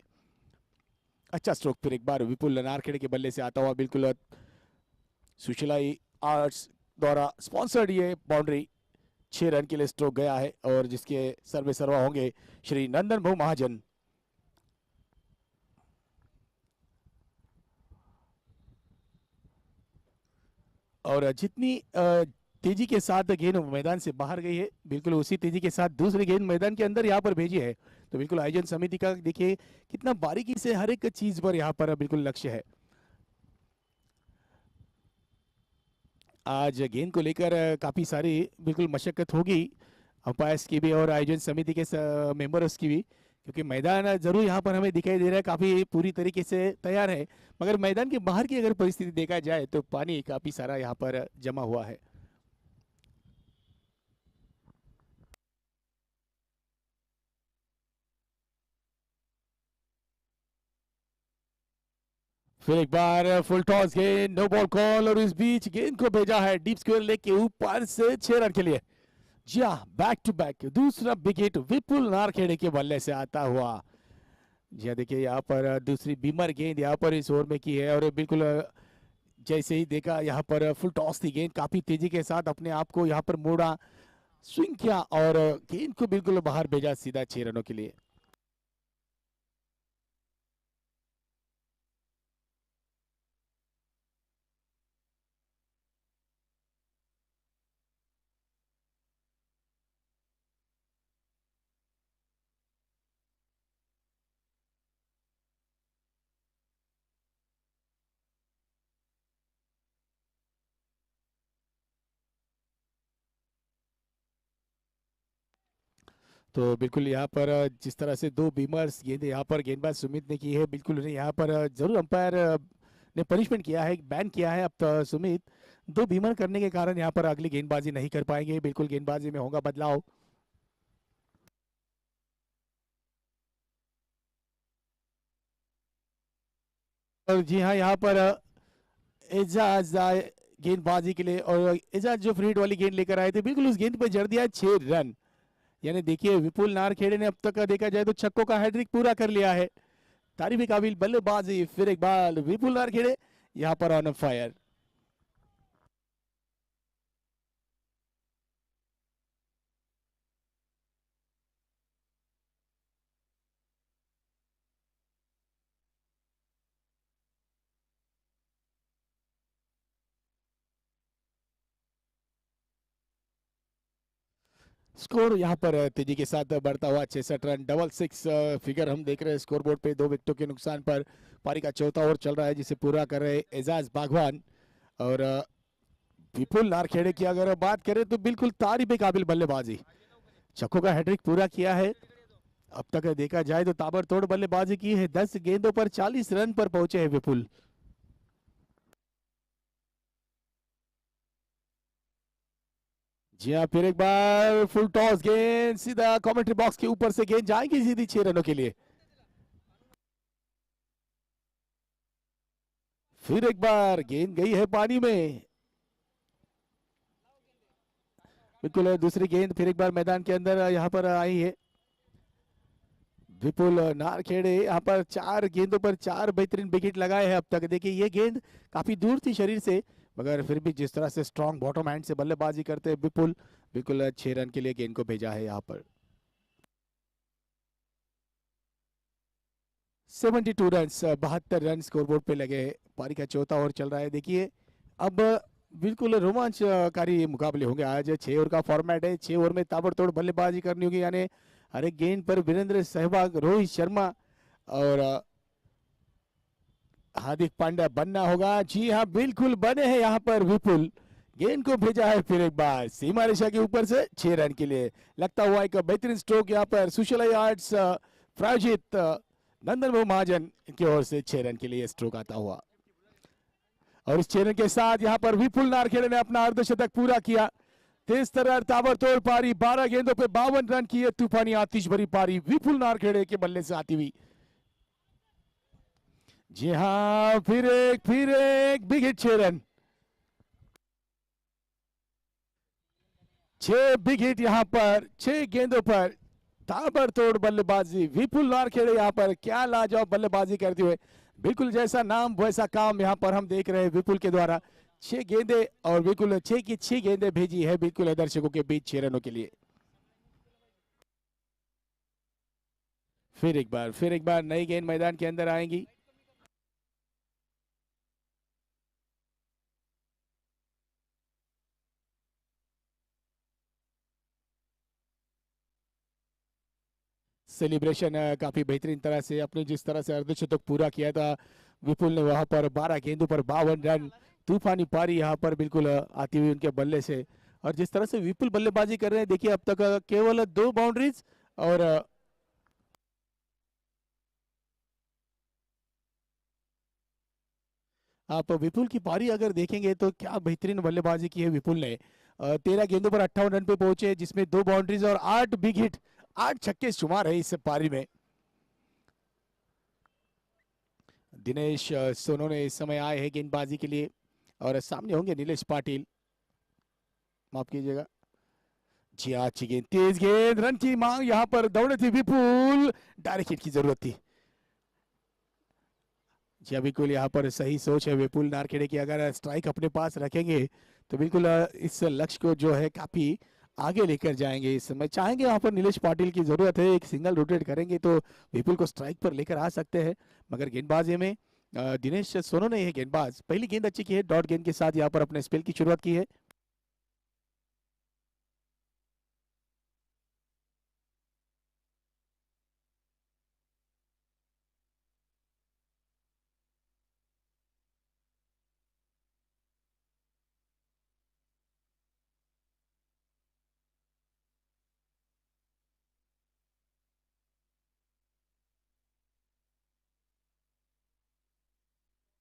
अच्छा स्ट्रोक फिर एक बार विपुल नारखेड़े के बल्ले से आता हुआ, बिल्कुल सुशीलाई आर्ट्स द्वारा स्पॉन्सर्ड ये बाउंड्री 6 रन के लिए स्ट्रोक गया है और जिसके सर्वे सर्वा होंगे श्री नंदन भाऊ महाजन। और जितनी तेजी के साथ गेंद मैदान से बाहर गई है बिल्कुल उसी तेजी के साथ दूसरी गेंद मैदान के अंदर यहाँ पर भेजी है। तो बिल्कुल आयोजन समिति का देखिए कितना बारीकी से हर एक चीज पर यहाँ पर बिल्कुल लक्ष्य है। आज गेंद को लेकर काफी सारी बिल्कुल मशक्कत होगी अंपायर्स की भी और आयोजन समिति के मेंबर्स की भी, क्योंकि मैदान जरूर यहाँ पर हमें दिखाई दे रहा है काफी पूरी तरीके से तैयार है, मगर मैदान के बाहर की अगर परिस्थिति देखा जाए तो पानी काफी सारा यहाँ पर जमा हुआ है। फिर एक बार फुल टॉस गेंद, नो बॉल कॉल, और इस बीच गेंद को भेजा है डीप स्क्वायर लेग के ऊपर से 6 रन के लिए। जी हाँ, बैक टू बैक दूसरा विकेट विपुल नारखेड़े के बल्ले से आता हुआ। जी हाँ, देखिए यहाँ पर दूसरी बीमर गेंद यहाँ पर इस ओवर में की है, और बिल्कुल जैसे ही देखा यहाँ पर फुल टॉस थी, गेंद काफी तेजी के साथ अपने आप को यहाँ पर मोड़ा, स्विंग किया और गेंद को बिल्कुल बाहर भेजा सीधा 6 रनों के लिए। तो बिल्कुल यहाँ पर जिस तरह से दो बीमर्स गेंद यहाँ पर गेंदबाज सुमित ने की है, बिल्कुल उन्हें यहाँ पर जरूर अंपायर ने पनिशमेंट किया है, बैन किया है। अब तो सुमित दो बीमर करने के कारण यहाँ पर अगली गेंदबाजी नहीं कर पाएंगे, बिल्कुल गेंदबाजी में होगा बदलाव। और जी हाँ, यहाँ पर एजाज आए गेंदबाजी के लिए, और एजाज जो फ्रीड वाली गेंद लेकर आए थे बिल्कुल उस गेंद पर जड़ दिया 6 रन। यानी देखिए विपुल नारखेड़े ने अब तक का देखा जाए तो छक्कों का हैट्रिक पूरा कर लिया है। तारीफ काबिल बल्लेबाजी, फिर एक बार विपुल नारखेड़े यहाँ पर ऑन फायर। स्कोर यहाँ पर तेजी के साथ बढ़ता हुआ 66 रन, डबल सिक्स फिगर हम देख रहे हैं स्कोर बोर्ड पे। 2 विकेटों के नुकसान पर पारी का चौथा ओवर चल रहा है, जिसे पूरा कर रहे एजाज बागवान। और विपुल नारखेड़े की अगर बात करें तो बिल्कुल तारीफ काबिल बल्लेबाजी, छक्कों का हैट्रिक पूरा किया है। अब तक देखा जाए तो ताबड़तोड़ बल्लेबाजी की है, 10 गेंदों पर 40 रन पर पहुंचे हैं विपुल। जी हाँ, फिर एक बार फुल टॉस गेंद सीधा कमेंट्री बॉक्स के ऊपर से गेंद जाएगी सीधी 6 रनों के लिए। फिर एक बार गेंद गई है पानी में, बिल्कुल दूसरी गेंद फिर एक बार मैदान के अंदर यहाँ पर आई है। विपुल नारखेड़े यहाँ पर 4 गेंदों पर 4 बेहतरीन विकेट लगाए हैं अब तक। देखिए ये गेंद काफी दूर थी शरीर से, मगर फिर भी जिस तरह से स्ट्रॉन्ग बॉटम हैंड से बल्लेबाजी करते हैं विपुल, बिल्कुल 6 रन के लिए गेंद को भेजा है यहाँ पर। 72 रन, 72 रन स्कोरबोर्ड पे लगे हैं। पारी का चौथा ओवर चल रहा है। देखिए अब बिल्कुल रोमांचकारी मुकाबले होंगे आज। 6 ओवर का फॉर्मेट है, 6 ओवर में ताबड़तोड़ बल्लेबाजी करनी होगी, यानी हर एक गेंद पर वीरेंद्र सहवाग, रोहित शर्मा और हार्दिक पांड्या बनना होगा। जी हाँ, बिल्कुल बने हैं यहाँ पर विपुल। गेंद को भेजा है फिर एक बार सीमा रेखा के ऊपर से 6 रन के लिए। लगता हुआ एक बेहतरीन स्ट्रोक यहाँ पर सुशलाई आर्ट्स प्रायोजित नंदन बहु महाजन की ओर से 6 रन के लिए स्ट्रोक आता हुआ। और इस 6 रन के साथ यहाँ पर विपुल नारखेड़े ने अपना अर्धशतक पूरा किया। तेज तर्रार ताबड़तोड़ पारी, 12 गेंदों पे 52 रन की तूफानी आतिश भरी पारी विपुल नारखेड़े के बल्ले से आती हुई। जी हाँ, फिर एक big hit, 6 run, 6 big hit यहाँ पर 6 गेंदों पर ताबड़तोड़ बल्लेबाजी। विपुल नारखेड़े यहाँ पर क्या लाजवाब बल्लेबाजी करते हुए, बिल्कुल जैसा नाम वैसा काम यहाँ पर हम देख रहे हैं विपुल के द्वारा। 6 गेंदे और बिल्कुल 6 की 6 गेंदे भेजी है बिल्कुल दर्शकों के बीच 6 रनों के लिए। फिर एक बार नई गेंद मैदान के अंदर आएंगी। सेलिब्रेशन काफी बेहतरीन तरह से, अपने जिस तरह से अर्धशतक पूरा किया था विपुल ने, वहां पर 12 गेंदों पर 52 रन, तूफानी पारी यहाँ पर बिल्कुल आती हुई उनके बल्ले से। और जिस तरह से विपुल बल्लेबाजी कर रहे हैं, देखिए अब तक केवल 2 बाउंड्रीज और आप विपुल की पारी अगर देखेंगे तो क्या बेहतरीन बल्लेबाजी की है विपुल ने। 13 गेंदों पर 58 रन पे पहुंचे, जिसमें 2 बाउंड्रीज और 8 बिग हिट, 8 छक्के शुमार है इस पारी में। दिनेश सोनोने इस समय आए हैं गेंदबाजी के लिए और सामने होंगे नीलेश पाटिल, माफ कीजिएगा। जी हाँ, अच्छी गेंद, तेज गेंद, रन की मांग, यहाँ पर दौड़े थे विपुल, डायरेक्ट हिट की जरूरत थी। जी बिल्कुल, यहाँ पर सही सोच है विपुल नारखेड़े की, अगर स्ट्राइक अपने पास रखेंगे तो बिल्कुल इस लक्ष्य को जो है काफी आगे लेकर जाएंगे। इस समय चाहेंगे यहाँ पर नीलेश पाटिल की जरूरत है, एक सिंगल रोटेट करेंगे तो विपुल को स्ट्राइक पर लेकर आ सकते हैं। मगर गेंदबाजी में दिनेश सोनो ने, यह गेंदबाज पहली गेंद अच्छी की है, डॉट गेंद के साथ यहाँ पर अपने स्पेल की शुरुआत की है।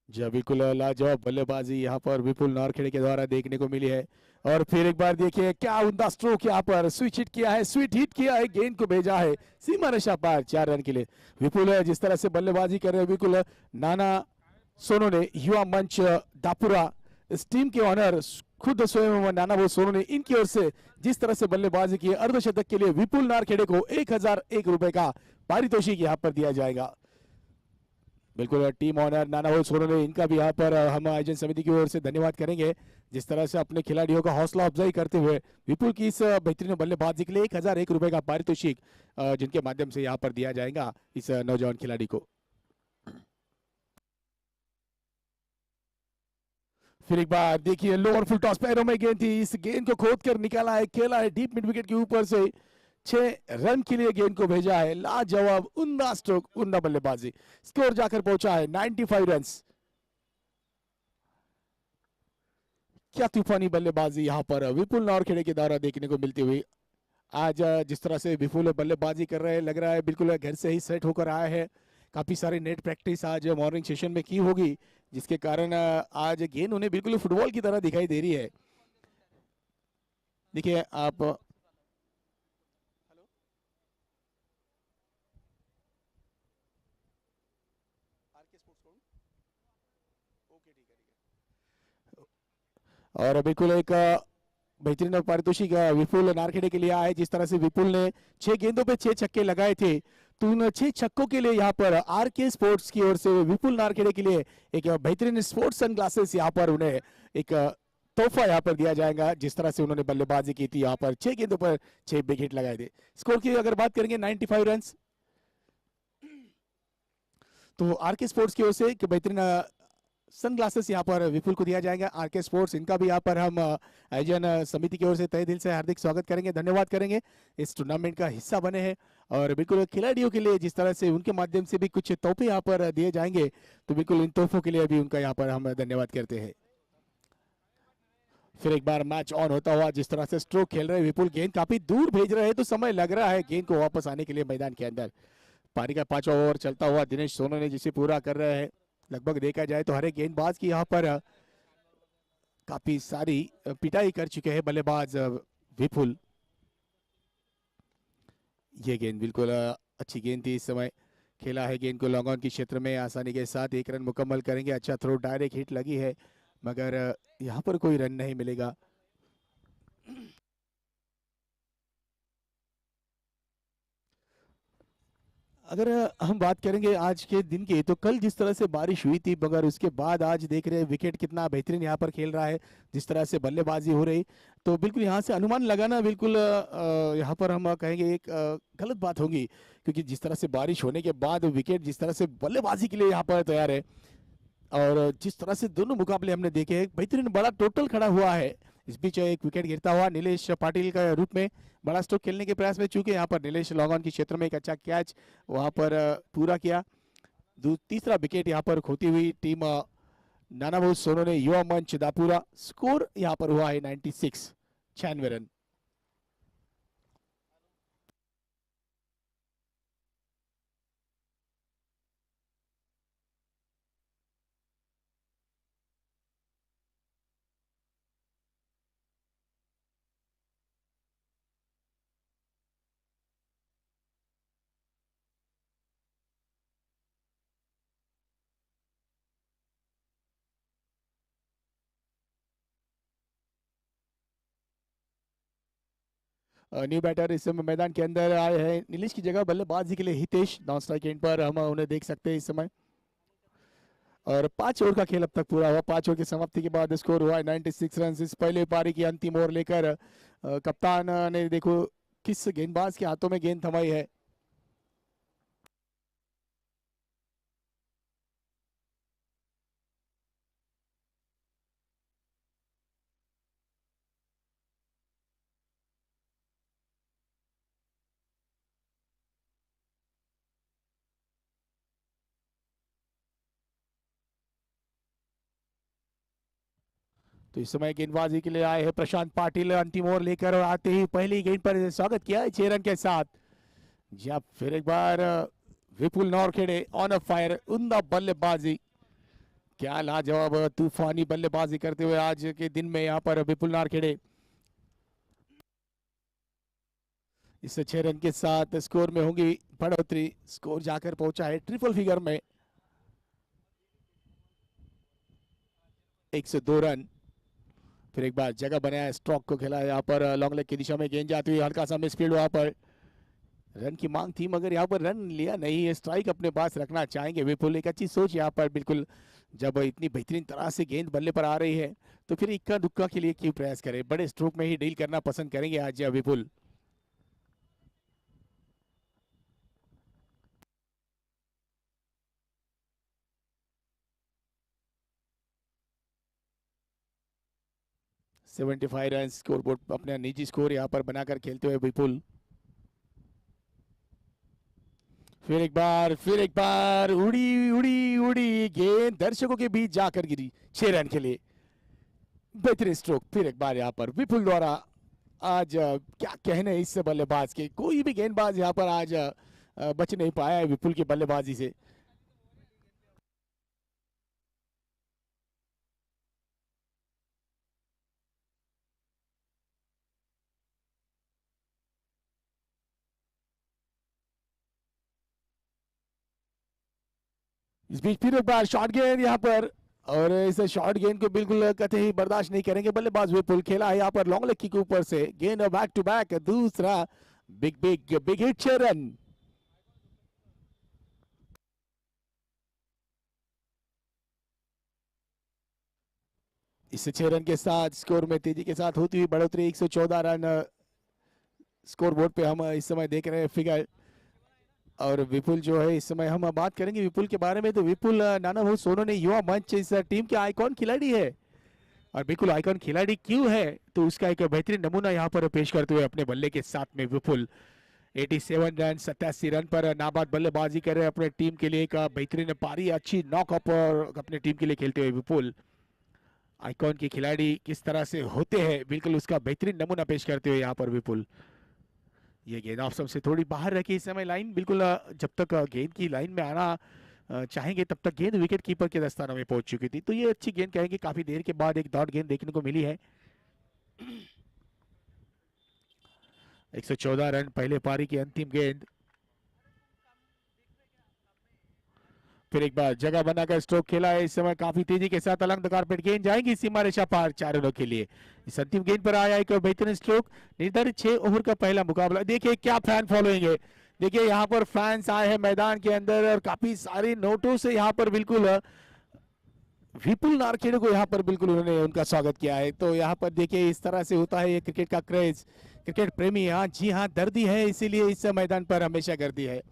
जी बिल्कुल, लाजवाब बल्लेबाजी यहाँ पर विपुल नारखेड़े के द्वारा देखने को मिली है। और फिर एक बार देखिए क्या उमदा स्ट्रोक, यहाँ पर स्विच हिट किया है, स्वीट हिट किया है, गेंद को भेजा है सीमा रेखा पार, 4 रन के लिए। विपुल है जिस तरह से बल्लेबाजी कर रहे हैं बिल्कुल, नाना सोनो ने, युवा मंच दापुरा, इस टीम के ऑनर खुद स्वयं नाना वो सोनो ने, इनकी ओर से जिस तरह से बल्लेबाजी की है, अर्धशतक के लिए विपुल नारखेड़े को 1001 रुपए का पारितोषिक यहाँ पर दिया जाएगा। बिल्कुल, टीम ऑनर नाना वो सोनो ने, इनका भी यहाँ पर हम आयोजन समिति की ओर से धन्यवाद करेंगे, जिस तरह से अपने खिलाड़ियों का हौसला अफजाई करते हुए विपुल की इस बेहतरीन बल्लेबाजी के लिए 1001 रुपए का पारितोषिक जिनके माध्यम से यहाँ पर दिया जाएगा इस नौजवान खिलाड़ी को। फिर एक बार देखिए, लोअर फुल टॉस, पैरों में गेंद थी, इस गेंद को खोद कर निकाला है, खेला है डीप मिड विकेट के ऊपर से, 6 रन के लिए गेंद को भेजा है। लाजवाब, उम्दा स्ट्रोक, उम्दा बल्लेबाजी, स्कोर जाकर पहुंचा है 95 रन। क्या तूफानी बल्लेबाजी यहाँ पर विपुल नारखेड़े के द्वारा देखने को मिलती हुई। आज जिस तरह से विपुल बल्लेबाजी कर रहे हैं, लग रहा है बिल्कुल घर से ही सेट होकर आया है। काफी सारी नेट प्रैक्टिस आज मॉर्निंग सेशन में की होगी, जिसके कारण आज गेंद उन्हें बिल्कुल फुटबॉल की तरह दिखाई दे रही है। देखिए आप, और बिल्कुल एक बेहतरीन पारितोषिक विपुल नारखेड़े के लिए आए। जिस तरह से विपुल ने 6 गेंदों पे 6 छक्के लगाए थे, तो उन 6 छक्कों के लिए यहाँ पर आरके स्पोर्ट्स की ओर से विपुल नारखेड़े के लिए एक बेहतरीन स्पोर्ट्स सनग्लासेस यहाँ पर उन्हें एक तोहफा यहाँ पर दिया जाएगा। जिस तरह से उन्होंने बल्लेबाजी की थी, यहाँ पर 6 गेंदों पर 6 बिग हिट लगाए थे। स्कोर की अगर बात करेंगे 95 रन, तो आरके स्पोर्ट्स की ओर से एक बेहतरीन सनग्लासेस यहाँ पर विपुल को दिया जाएगा। आरके स्पोर्ट्स, इनका भी यहाँ पर हम आयोजन समिति की ओर से तहे दिल से हार्दिक स्वागत करेंगे, धन्यवाद करेंगे, इस टूर्नामेंट का हिस्सा बने हैं। और बिल्कुल खिलाड़ियों के लिए जिस तरह से उनके माध्यम से भी कुछ तोहफे यहाँ पर दिए जाएंगे, तो बिल्कुल इन तोहफों के लिए भी उनका यहाँ पर हम धन्यवाद करते हैं। फिर एक बार मैच ऑन होता हुआ, जिस तरह से स्ट्रोक खेल रहे हैं विपुल, गेंद काफी दूर भेज रहे हैं, तो समय लग रहा है गेंद को वापस आने के लिए मैदान के अंदर। पारी का 5वां ओवर चलता हुआ दिनेश सोनो ने जिसे पूरा कर रहे हैं। लगभग देखा जाए तो हर एक गेंदबाज की यहाँ पर काफी सारी पिटाई कर चुके हैं बल्लेबाज विपुल। ये गेंद बिल्कुल अच्छी गेंद थी, इस समय खेला है गेंद को लॉन्ग ऑन की क्षेत्र में, आसानी के साथ 1 रन मुकम्मल करेंगे। अच्छा थ्रो, डायरेक्ट हिट लगी है, मगर यहाँ पर कोई रन नहीं मिलेगा। अगर हम बात करेंगे आज के दिन की, तो कल जिस तरह से बारिश हुई थी, मगर उसके बाद आज देख रहे हैं विकेट कितना बेहतरीन यहाँ पर खेल रहा है, जिस तरह से बल्लेबाजी हो रही, तो बिल्कुल यहाँ से अनुमान लगाना बिल्कुल यहाँ पर हम कहेंगे एक गलत बात होगी, क्योंकि जिस तरह से बारिश होने के बाद विकेट जिस तरह से बल्लेबाजी के लिए यहाँ पर तैयार है, और जिस तरह से दोनों मुकाबले हमने देखे, एक बेहतरीन बड़ा टोटल खड़ा हुआ है। इस बीच एक विकेट गिरता हुआ नीलेश पाटिल का रूप में बड़ा स्ट्रोक खेलने के प्रयास में, चूंकि यहाँ पर नीलेश लॉन्ग ऑन की क्षेत्र में एक अच्छा कैच वहां पर पूरा किया। तीसरा विकेट यहाँ पर खोती हुई टीम नाना वो सोनो ने, युवा मंच दापुरा। स्कोर यहाँ पर हुआ है 96, 96 रन। न्यू बैटर इस समय मैदान के अंदर आए हैं। नीलीश की जगह बल्लेबाजी के लिए हितेश नॉन स्ट्राइक एंड पर हम उन्हें देख सकते हैं इस समय। और 5 ओवर का खेल अब तक पूरा हुआ। 5 ओवर की समाप्ति के बाद स्कोर हुआ है 96 रन। इस पहले पारी की अंतिम ओवर लेकर कप्तान ने देखो किस गेंदबाज के हाथों में गेंद थमाई है। तो इस समय गेंदबाजी के लिए आए हैं प्रशांत पाटिल अंतिम ओवर लेकर, और आते ही पहली गेंद पर स्वागत किया है 6 रन के साथ। जी हाँ, फिर एक बार विपुल नौरखेड़े ऑन अ फायर, उम्दा बल्लेबाजी, क्या लाजवाब तूफानी बल्लेबाजी करते हुए आज के दिन में यहाँ पर विपुल नौरखेड़े इस 6 रन के साथ स्कोर में होंगी बढ़ोतरी। स्कोर जाकर पहुंचा है ट्रिपल फिगर में, 102 रन। फिर एक बार जगह बनाया, स्ट्रोक को खेला यहाँ पर लॉन्ग लेग की दिशा में गेंद जाती हुई, हल्का सा मिसफील्ड वहां पर। रन की मांग थी मगर यहाँ पर रन लिया नहीं है, स्ट्राइक अपने पास रखना चाहेंगे विपुल। एक अच्छी सोच यहाँ पर बिल्कुल, जब इतनी बेहतरीन तरह से गेंद बल्ले पर आ रही है तो फिर इक्का दुक्का के लिए क्यों प्रयास करें, बड़े स्ट्रोक में ही डील करना पसंद करेंगे आज Vipul. Seventy five run score board अपना निजी स्कोर यहाँ पर बनाकर खेलते हुए विपुल। फिर एक बार उड़ी उड़ी उड़ी गेंद दर्शकों के बीच जाकर गिरी 6 रन के लिए। बेहतरीन स्ट्रोक फिर एक बार यहाँ पर विपुल द्वारा। आज क्या कहने इस बल्लेबाज के, कोई भी गेंदबाज यहाँ पर आज बच नहीं पाया है विपुल की बल्लेबाजी से। इस बीच फिर एक बार शॉर्ट गेंद यहाँ पर, और इस शॉर्ट गेंद को बिल्कुल कतई बर्दाश्त नहीं करेंगे बल्लेबाज विपुल। खेला है यहाँ पर लॉन्ग लेग किक के ऊपर से गेंद, बैक टू बैक दूसरा big big big hit, 6 run. इस 6 रन के साथ स्कोर में तेजी के साथ होती हुई बढ़ोतरी, 114 रन स्कोर बोर्ड पे हम इस समय देख रहे हैं फिगर। और विपुल जो है इस समय हम बात करेंगे विपुल के बारे में, तो विपुल नाना भाऊ सोनू ने युवा मंच इस टीम के आइकॉन खिलाड़ी है। और बिल्कुल आइकॉन खिलाड़ी क्यों है, तो उसका एक बेहतरीन नमूना यहाँ पर पेश करते हुए अपने बल्ले के साथ में विपुल 87 रन 87 रन पर नाबाद बल्लेबाजी कर रहे हैं अपने टीम के लिए। एक बेहतरीन पारी, अच्छी नॉकअप और अपने टीम के लिए खेलते हुए विपुल। आइकॉन के खिलाड़ी किस तरह से होते हैं बिल्कुल उसका बेहतरीन नमूना पेश करते हुए यहाँ पर विपुल। ये गेंद ऑफ स्टंप से थोड़ी बाहर रखी इस समय लाइन, बिल्कुल जब तक गेंद की लाइन में आना चाहेंगे तब तक गेंद विकेट कीपर के दस्तानों में पहुंच चुकी थी। तो ये अच्छी गेंद कहेंगे, काफी देर के बाद एक डॉट गेंद देखने को मिली है। 114 रन पहले पारी की अंतिम गेंद। फिर एक बार जगह बनाकर स्ट्रोक खेला है इस समय काफी तेजी के साथ, अलंग द कारपेट गेंद जाएंगी सीमा रेखा पार 4 रनों के लिए। इस अंतिम गेंद पर आया एक बेहतरीन स्ट्रोक। निर्धारित 6 ओवर का पहला मुकाबला, देखिए क्या फैन फॉलोइंग है। देखिए यहाँ पर फैंस आए हैं मैदान के अंदर और काफी सारे नोटों से यहाँ पर बिल्कुल विपुल नारखेड़े को यहाँ पर बिल्कुल उन्होंने उनका स्वागत किया है। तो यहाँ पर देखिए इस तरह से होता है ये क्रिकेट का क्रेज। क्रिकेट प्रेमी, हाँ जी हाँ, दर्दी है इसीलिए इस मैदान पर हमेशा गर्दी है।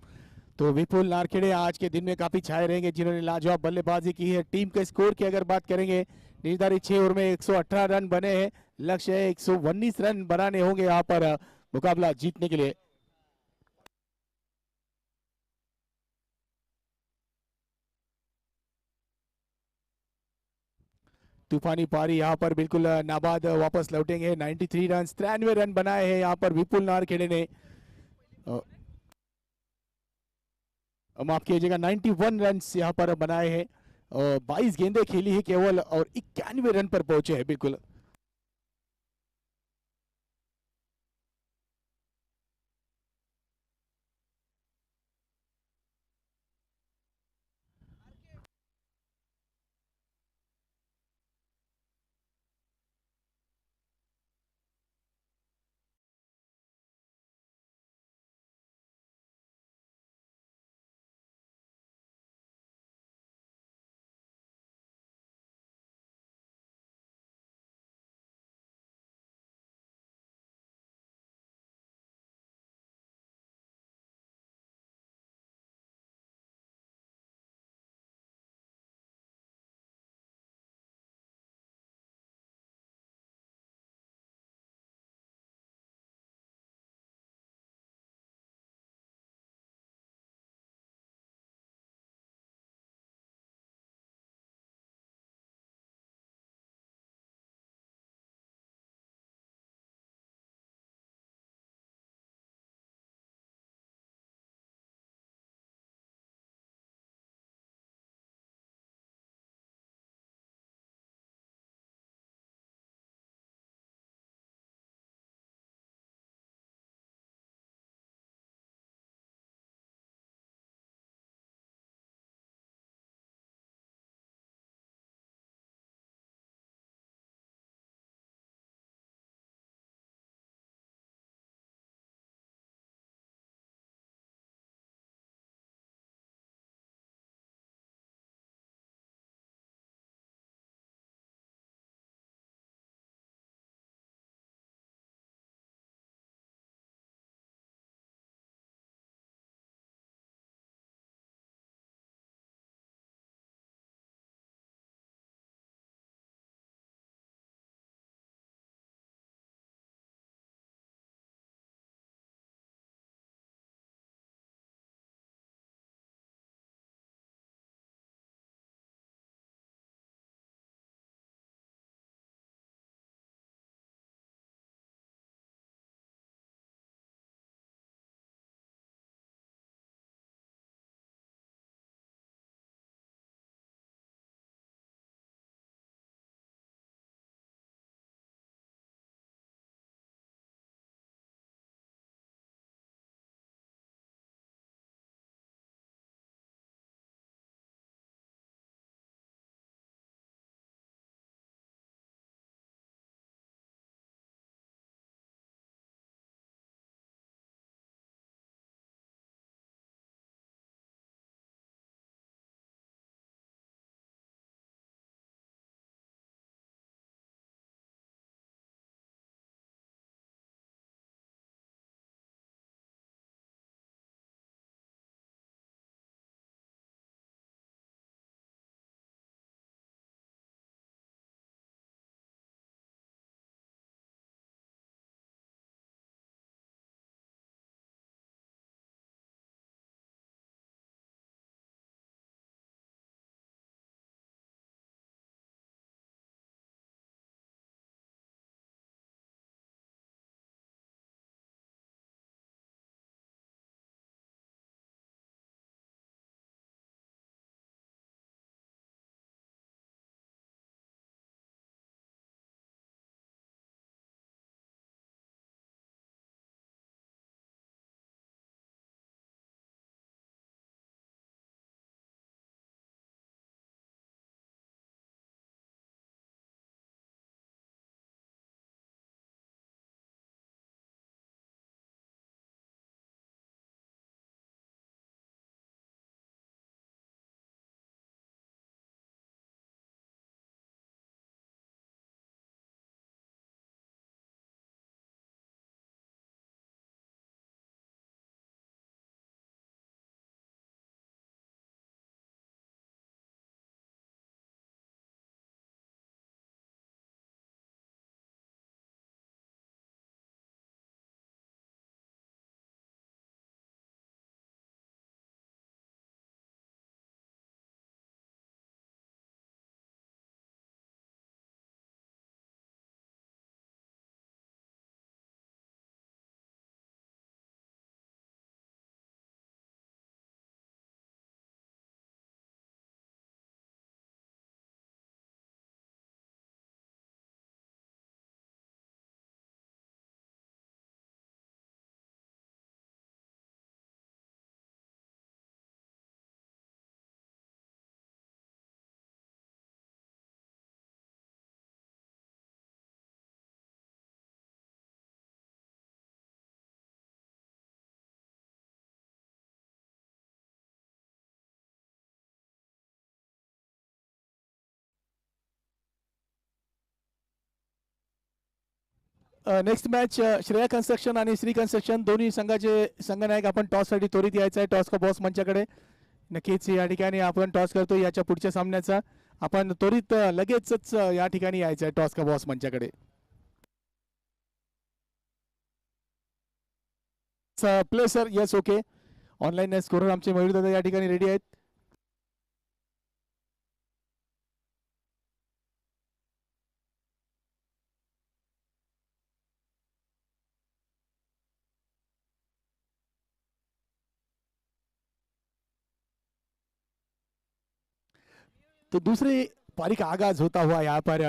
तो विपुल नारखेड़े आज के दिन में काफी छाए रहेंगे जिन्होंने लाजवाब बल्लेबाजी की है। टीम के स्कोर की अगर बात करेंगे, निर्धारित 6 ओवर में 118 रन बने हैं, लक्ष्य है 119 रन बनाने होंगे यहाँ पर मुकाबला जीतने के लिए। तूफानी पारी यहाँ पर बिल्कुल नाबाद वापस लौटेंगे। 93 रन 93 रन बनाए हैं यहाँ पर विपुल नारखेड़े ने। माफ कीजिएगा, 91 रन यहाँ पर बनाए हैं और 22 गेंदें खेली है केवल, और 91 रन पर पहुंचे हैं बिल्कुल। नेक्स्ट मॅच श्रेया कन्स्ट्रक्शन आणि श्री कन्स्ट्रक्शन दोन्ही संघाचे संघनायक आपण टॉससाठी त्वरित यायचं आहे. टॉस का बॉस मंचाकडे नक्कीच या ठिकाणी आपण टॉस करतो. याच्या पुढच्या सामन्याचा आपण त्वरित लगेचच या ठिकाणी यायचं आहे टॉस का बॉस मंचाकडे. Play sir. Yes okay. Online scorer आमचे मयूर दादा या ठिकाणी रेडी आहेत. तो दूसरी पारी का आगाज होता हुआ यहाँ पर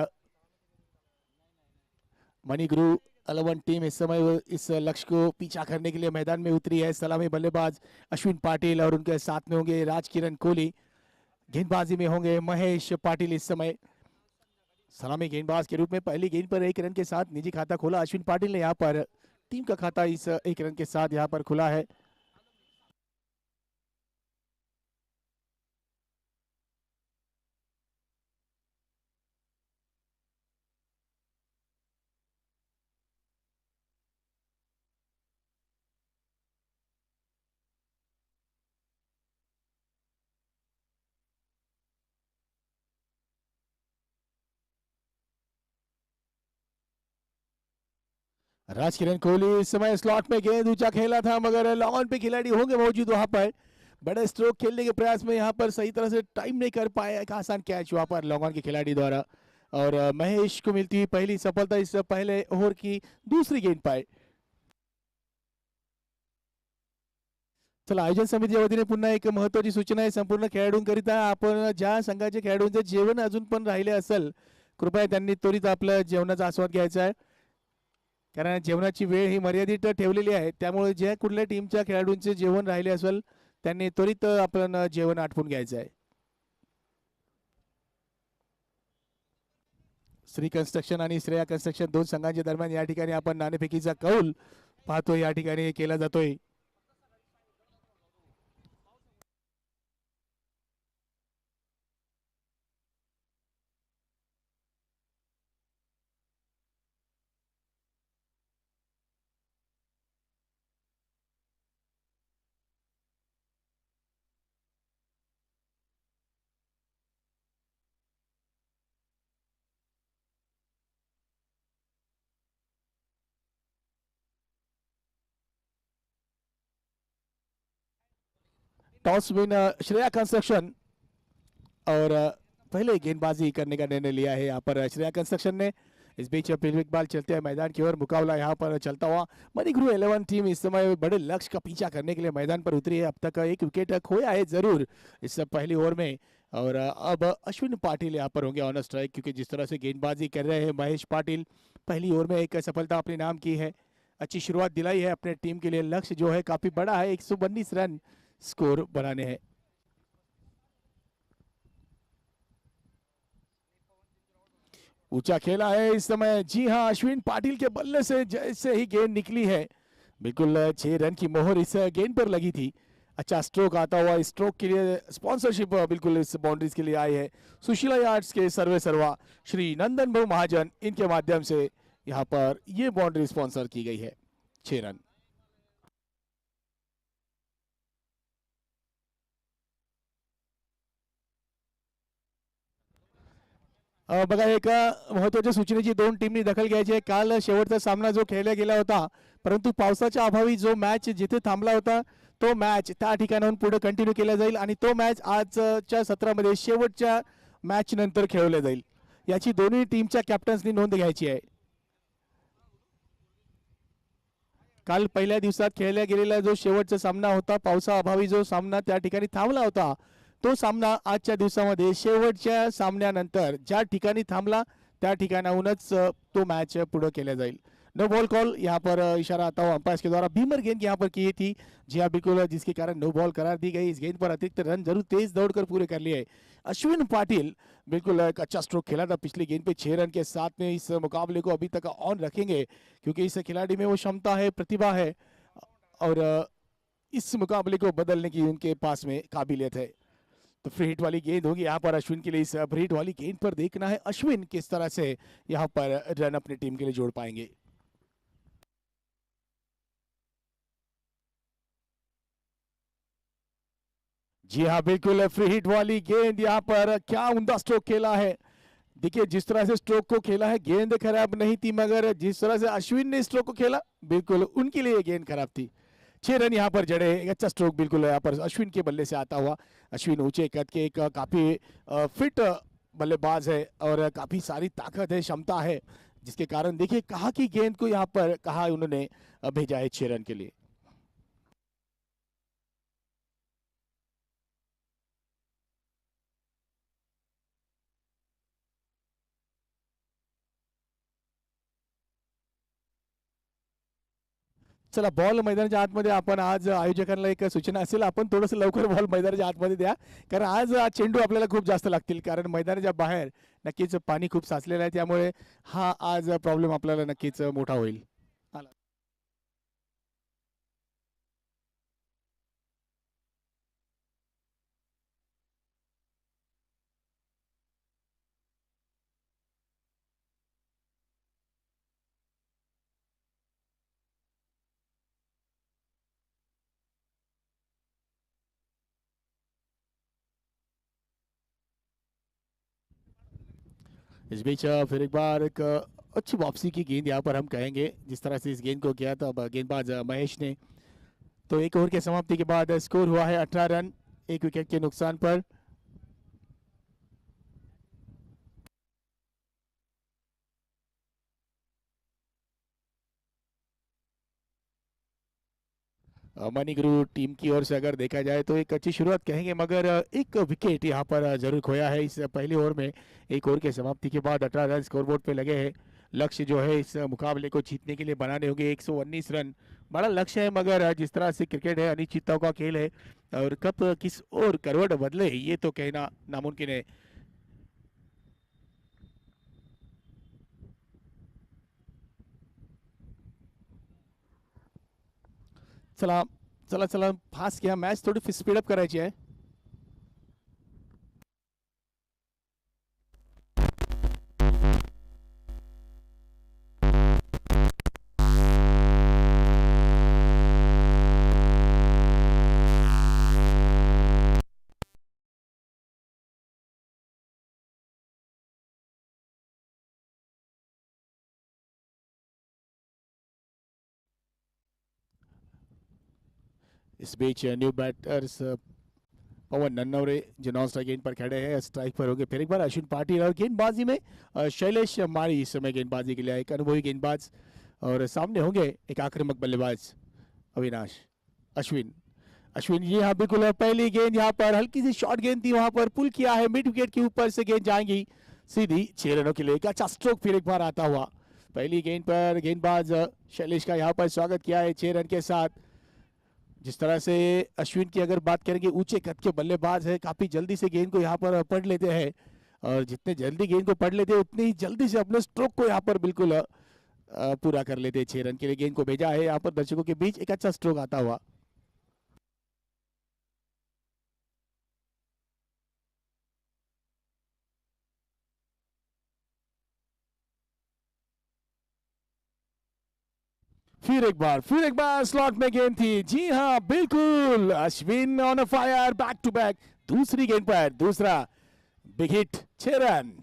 मणिगुरु 11 टीम इस समय इस लक्ष्य को पीछा करने के लिए मैदान में उतरी है. सलामी बल्लेबाज अश्विन पाटिल और उनके साथ में होंगे राजकिरण कोहली. गेंदबाजी में होंगे महेश पाटिल. इस समय सलामी गेंदबाज के रूप में पहली गेंद पर 1 रन के साथ निजी खाता खोला अश्विन पाटिल ने. यहाँ पर टीम का खाता इस 1 रन के साथ यहाँ पर खुला है. राजकिरण कोहली इस समय स्लॉट में गेंद ऊंचा खेला था मगर लॉन्ग ऑन पे खिलाड़ी होंगे मौजूद वहां पर. बड़े स्ट्रोक खेलने के प्रयास में यहाँ पर सही तरह से टाइम नहीं कर पाया. एक आसान कैच वहां पर लॉन्ग ऑन के खिलाड़ी द्वारा और महेश को मिलती पहली सफलता इस पहले ओव्हर की दूसरी गेंद पर. चला आयोजन समितीच्या वतीने पुन्हा एक महत्वाची सूचना आहे संपूर्ण खेळाडूंकरिता. आपण ज्या संघाच्या खेळाडूंचे जेवण अजून पण राहिले असेल कृपया त्यांनी त्वरित आपलं जेवणाचा आस्वाद घ्यायचा आहे. कारण जेवणाची वेळ ही मर्यादित ठेवलेली आहे. त्यामुळे ज्या कुठल्या टीमच्या खेळाडूंचे जेवण राहिले असेल त्यांनी त्वरित आपण जेवण आटपून घ्यायचं आहे. श्री कन्स्ट्रक्शन आणि श्रेया कन्स्ट्रक्शन दोन संघांच्या दरम्यान या ठिकाणी आपण नाणेफेकीचा कौल पाहतोय या ठिकाणी केला जातोय. टॉस विन श्रेया कंस्ट्रक्शन और पहले गेंदबाजी करने का निर्णय लिया है यहाँ पर श्रेया कंस्ट्रक्शन ने. इस बीच पिलविक बाल चलते हैं मैदान की ओर. मुकाबला यहाँ पर चलता हुआ. मणिगुरु 11 टीम इस समय बड़े लक्ष्य का पीछा करने के लिए मैदान पर उतरी है. अब तक एक विकेट खोया है जरूर इस पहली ओवर में और अब अश्विन पाटिल यहाँ पर होंगे ऑन स्ट्राइक क्योंकि जिस तरह से गेंदबाजी कर रहे हैं महेश पाटिल पहली ओवर में एक सफलता अपने नाम की है. अच्छी शुरुआत दिलाई है अपने टीम के लिए. लक्ष्य जो है काफी बड़ा है 119 रन स्कोर बनाने हैं. ऊंचा खेला है इस समय. जी हां अश्विन पाटिल के बल्ले से जैसे ही गेंद निकली है बिल्कुल 6 रन की मोहर इस गेंद पर लगी थी. अच्छा स्ट्रोक आता हुआ. स्ट्रोक के लिए स्पॉन्सरशिप बिल्कुल इस बाउंड्रीज के लिए आई है सुशीला यार्ड्स के सर्वे सर्वा श्री नंदन भाऊ महाजन. इनके माध्यम से यहाँ पर ये बाउंड्री स्पॉन्सर की गई है. 6 रन. बघा एका महत्वाच्या सूचनेची दोन टीमनी दखल घ्यायची आहे. काल शेवटचा सामना जो खेळला गेला होता परंतु पावसाच्या अभावी जो मॅच जिथे थांबला होता तो मॅच त्या ठिकाणाहून पुढे कंटिन्यू केला जाईल आणि तो मॅच आजच्या सत्रामध्ये शेवटच्या मॅच नंतर खेळवला जाईल. याची दोन्ही टीमच्या कॅप्टन्सनी नोंद घ्यायची आहे. काल पहिल्या दिवसात खेळला गेलेला जो शेवटचा सामना होता पावसाअभावी जो सामना त्या ठिकाणी थांबला होता तो सामना आजच्या दिवसामध्ये शेवटच्या सामन्यानंतर ज्या ठिकाणी थांबला त्या ठिकाणाहूनच तो मॅच पुढे केला जाईल. नो बॉल कॉल यहाँ पर इशारा आता हुआ अंपायर के द्वारा. बीमर गेंद यहाँ पर की थी जी हाँ बिल्कुल जिसके कारण नो बॉल करार दी गई. इस गेंद पर अतिरिक्त रन जरूर तेज दौड़कर पूरे कर लिए. अश्विन पाटिल बिल्कुल एक अच्छा स्ट्रोक खेला था पिछली गेंद पे 6 रन के साथ में. इस मुकाबले को अभी तक ऑन रखेंगे क्योंकि इस खिलाड़ी में वो क्षमता है प्रतिभा है और इस मुकाबले को बदलने की उनके पास में काबिलियत है. तो फ्री हिट वाली गेंद होगी यहाँ पर अश्विन के लिए. इस फ्री हिट वाली गेंद पर देखना है अश्विन किस तरह से यहाँ पर रन अपनी टीम के लिए जोड़ पाएंगे. जी हाँ, बिल्कुल फ्री हिट वाली गेंद यहाँ पर, क्या उम्दा स्ट्रोक खेला है। देखिए जिस तरह से स्ट्रोक को खेला है, गेंद खराब नहीं थी, मगर जिस तरह से अश्विन ने स्ट्रोक को खेला, बिल्कुल उनके लिए गेंद खराब थी। 6 रन यहाँ पर जड़े। एक अच्छा स्ट्रोक बिल्कुल यहाँ पर अश्विन के बल्ले से आता हुआ। अश्विन ऊंचे कद के एक काफी फिट बल्लेबाज है और काफी सारी ताकत है, क्षमता है, जिसके कारण देखिए कहा कि गेंद को यहाँ पर कहा उन्होंने भेजा है 6 रन के लिए। चला, बॉल मैदानाच्या आतमध्ये आपण आज आयोजकांना एक सूचना असेल, आपण थोडंसं लवकर बॉल मैदानाच्या आतमध्ये द्या, कारण आज चेंडू आपल्याला खूप जास्त लागतील, कारण मैदानाच्या बाहेर नक्कीच पाणी खूप साचलेलं आहे, त्यामुळे हा आज प्रॉब्लेम आपल्याला नक्कीच मोठा होईल. आला. इस बीच फिर एक बार एक अच्छी वापसी की गेंद यहाँ पर हम कहेंगे, जिस तरह से इस गेंद को किया था गेंदबाज महेश ने। तो एक ओवर के समाप्ति के बाद स्कोर हुआ है 18 रन, एक विकेट के नुकसान पर। मनी गुरु टीम की ओर से अगर देखा जाए तो एक अच्छी शुरुआत कहेंगे, मगर एक विकेट यहाँ पर जरूर खोया है इस पहली ओवर में। एक ओवर के समाप्ति के बाद 18 रन स्कोरबोर्ड पे लगे हैं। लक्ष्य जो है इस मुकाबले को जीतने के लिए बनाने होंगे 119 रन। बड़ा लक्ष्य है, मगर जिस तरह से क्रिकेट है, अनिश्चितताओं का खेल है, और कब किस ओर करवट बदले ये तो कहना नामुमकिन है। चला चला चला, फास्ट घ्या मॅच, थोडी स्पीडअप करायची आहे. इस बीच न्यू बैटर्स पवन नन्नवरे जो नॉन स्ट्राइक गेंद पर खड़े हैं, स्ट्राइक पर होंगे फिर एक बार अश्विन पाटिल, और गेंदबाजी में शैलेश मारी इस समय गेंदबाजी के लिए एक अनुभवी गेंदबाज, और सामने होंगे एक आक्रामक बल्लेबाज अविनाश। अश्विन अश्विन ये यहाँ बिल्कुल पहली गेंद यहाँ पर हल्की सी शॉर्ट गेंद थी, वहां पर पुल किया है, मिड विकेट के ऊपर से गेंद जाएंगी सीधी 6 रनों के लिए। एक अच्छा स्ट्रोक फिर एक बार आता हुआ। पहली गेंद पर गेंदबाज शैलेश का यहाँ पर स्वागत किया है 6 रन के साथ। जिस तरह से अश्विन की अगर बात करेंगे, ऊंचे कद के बल्लेबाज है, काफी जल्दी से गेंद को यहाँ पर पढ़ लेते हैं, और जितने जल्दी गेंद को पढ़ लेते हैं उतनी ही जल्दी से अपने स्ट्रोक को यहाँ पर बिल्कुल पूरा कर लेते हैं। 6 रन के लिए गेंद को भेजा है यहाँ पर दर्शकों के बीच, एक अच्छा स्ट्रोक आता हुआ। फिर एक बार स्लॉट में गेंद थी। जी हाँ बिल्कुल, Ashwin on a fire, back to back, दूसरी गेंद पर दूसरा बिग हिट, 6 रन।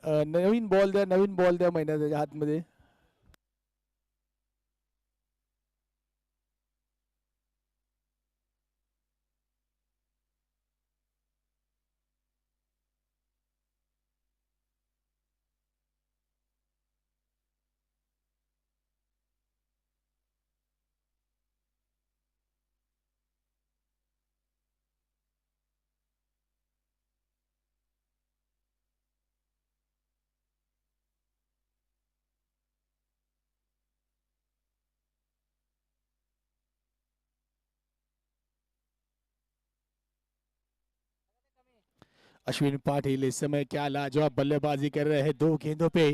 नवीन बॉल द्या महिन्याच्या आतमध्ये. अश्विन पाटिल इस समय क्या लाजवाब बल्लेबाजी कर रहे हैं, दो गेंदों पे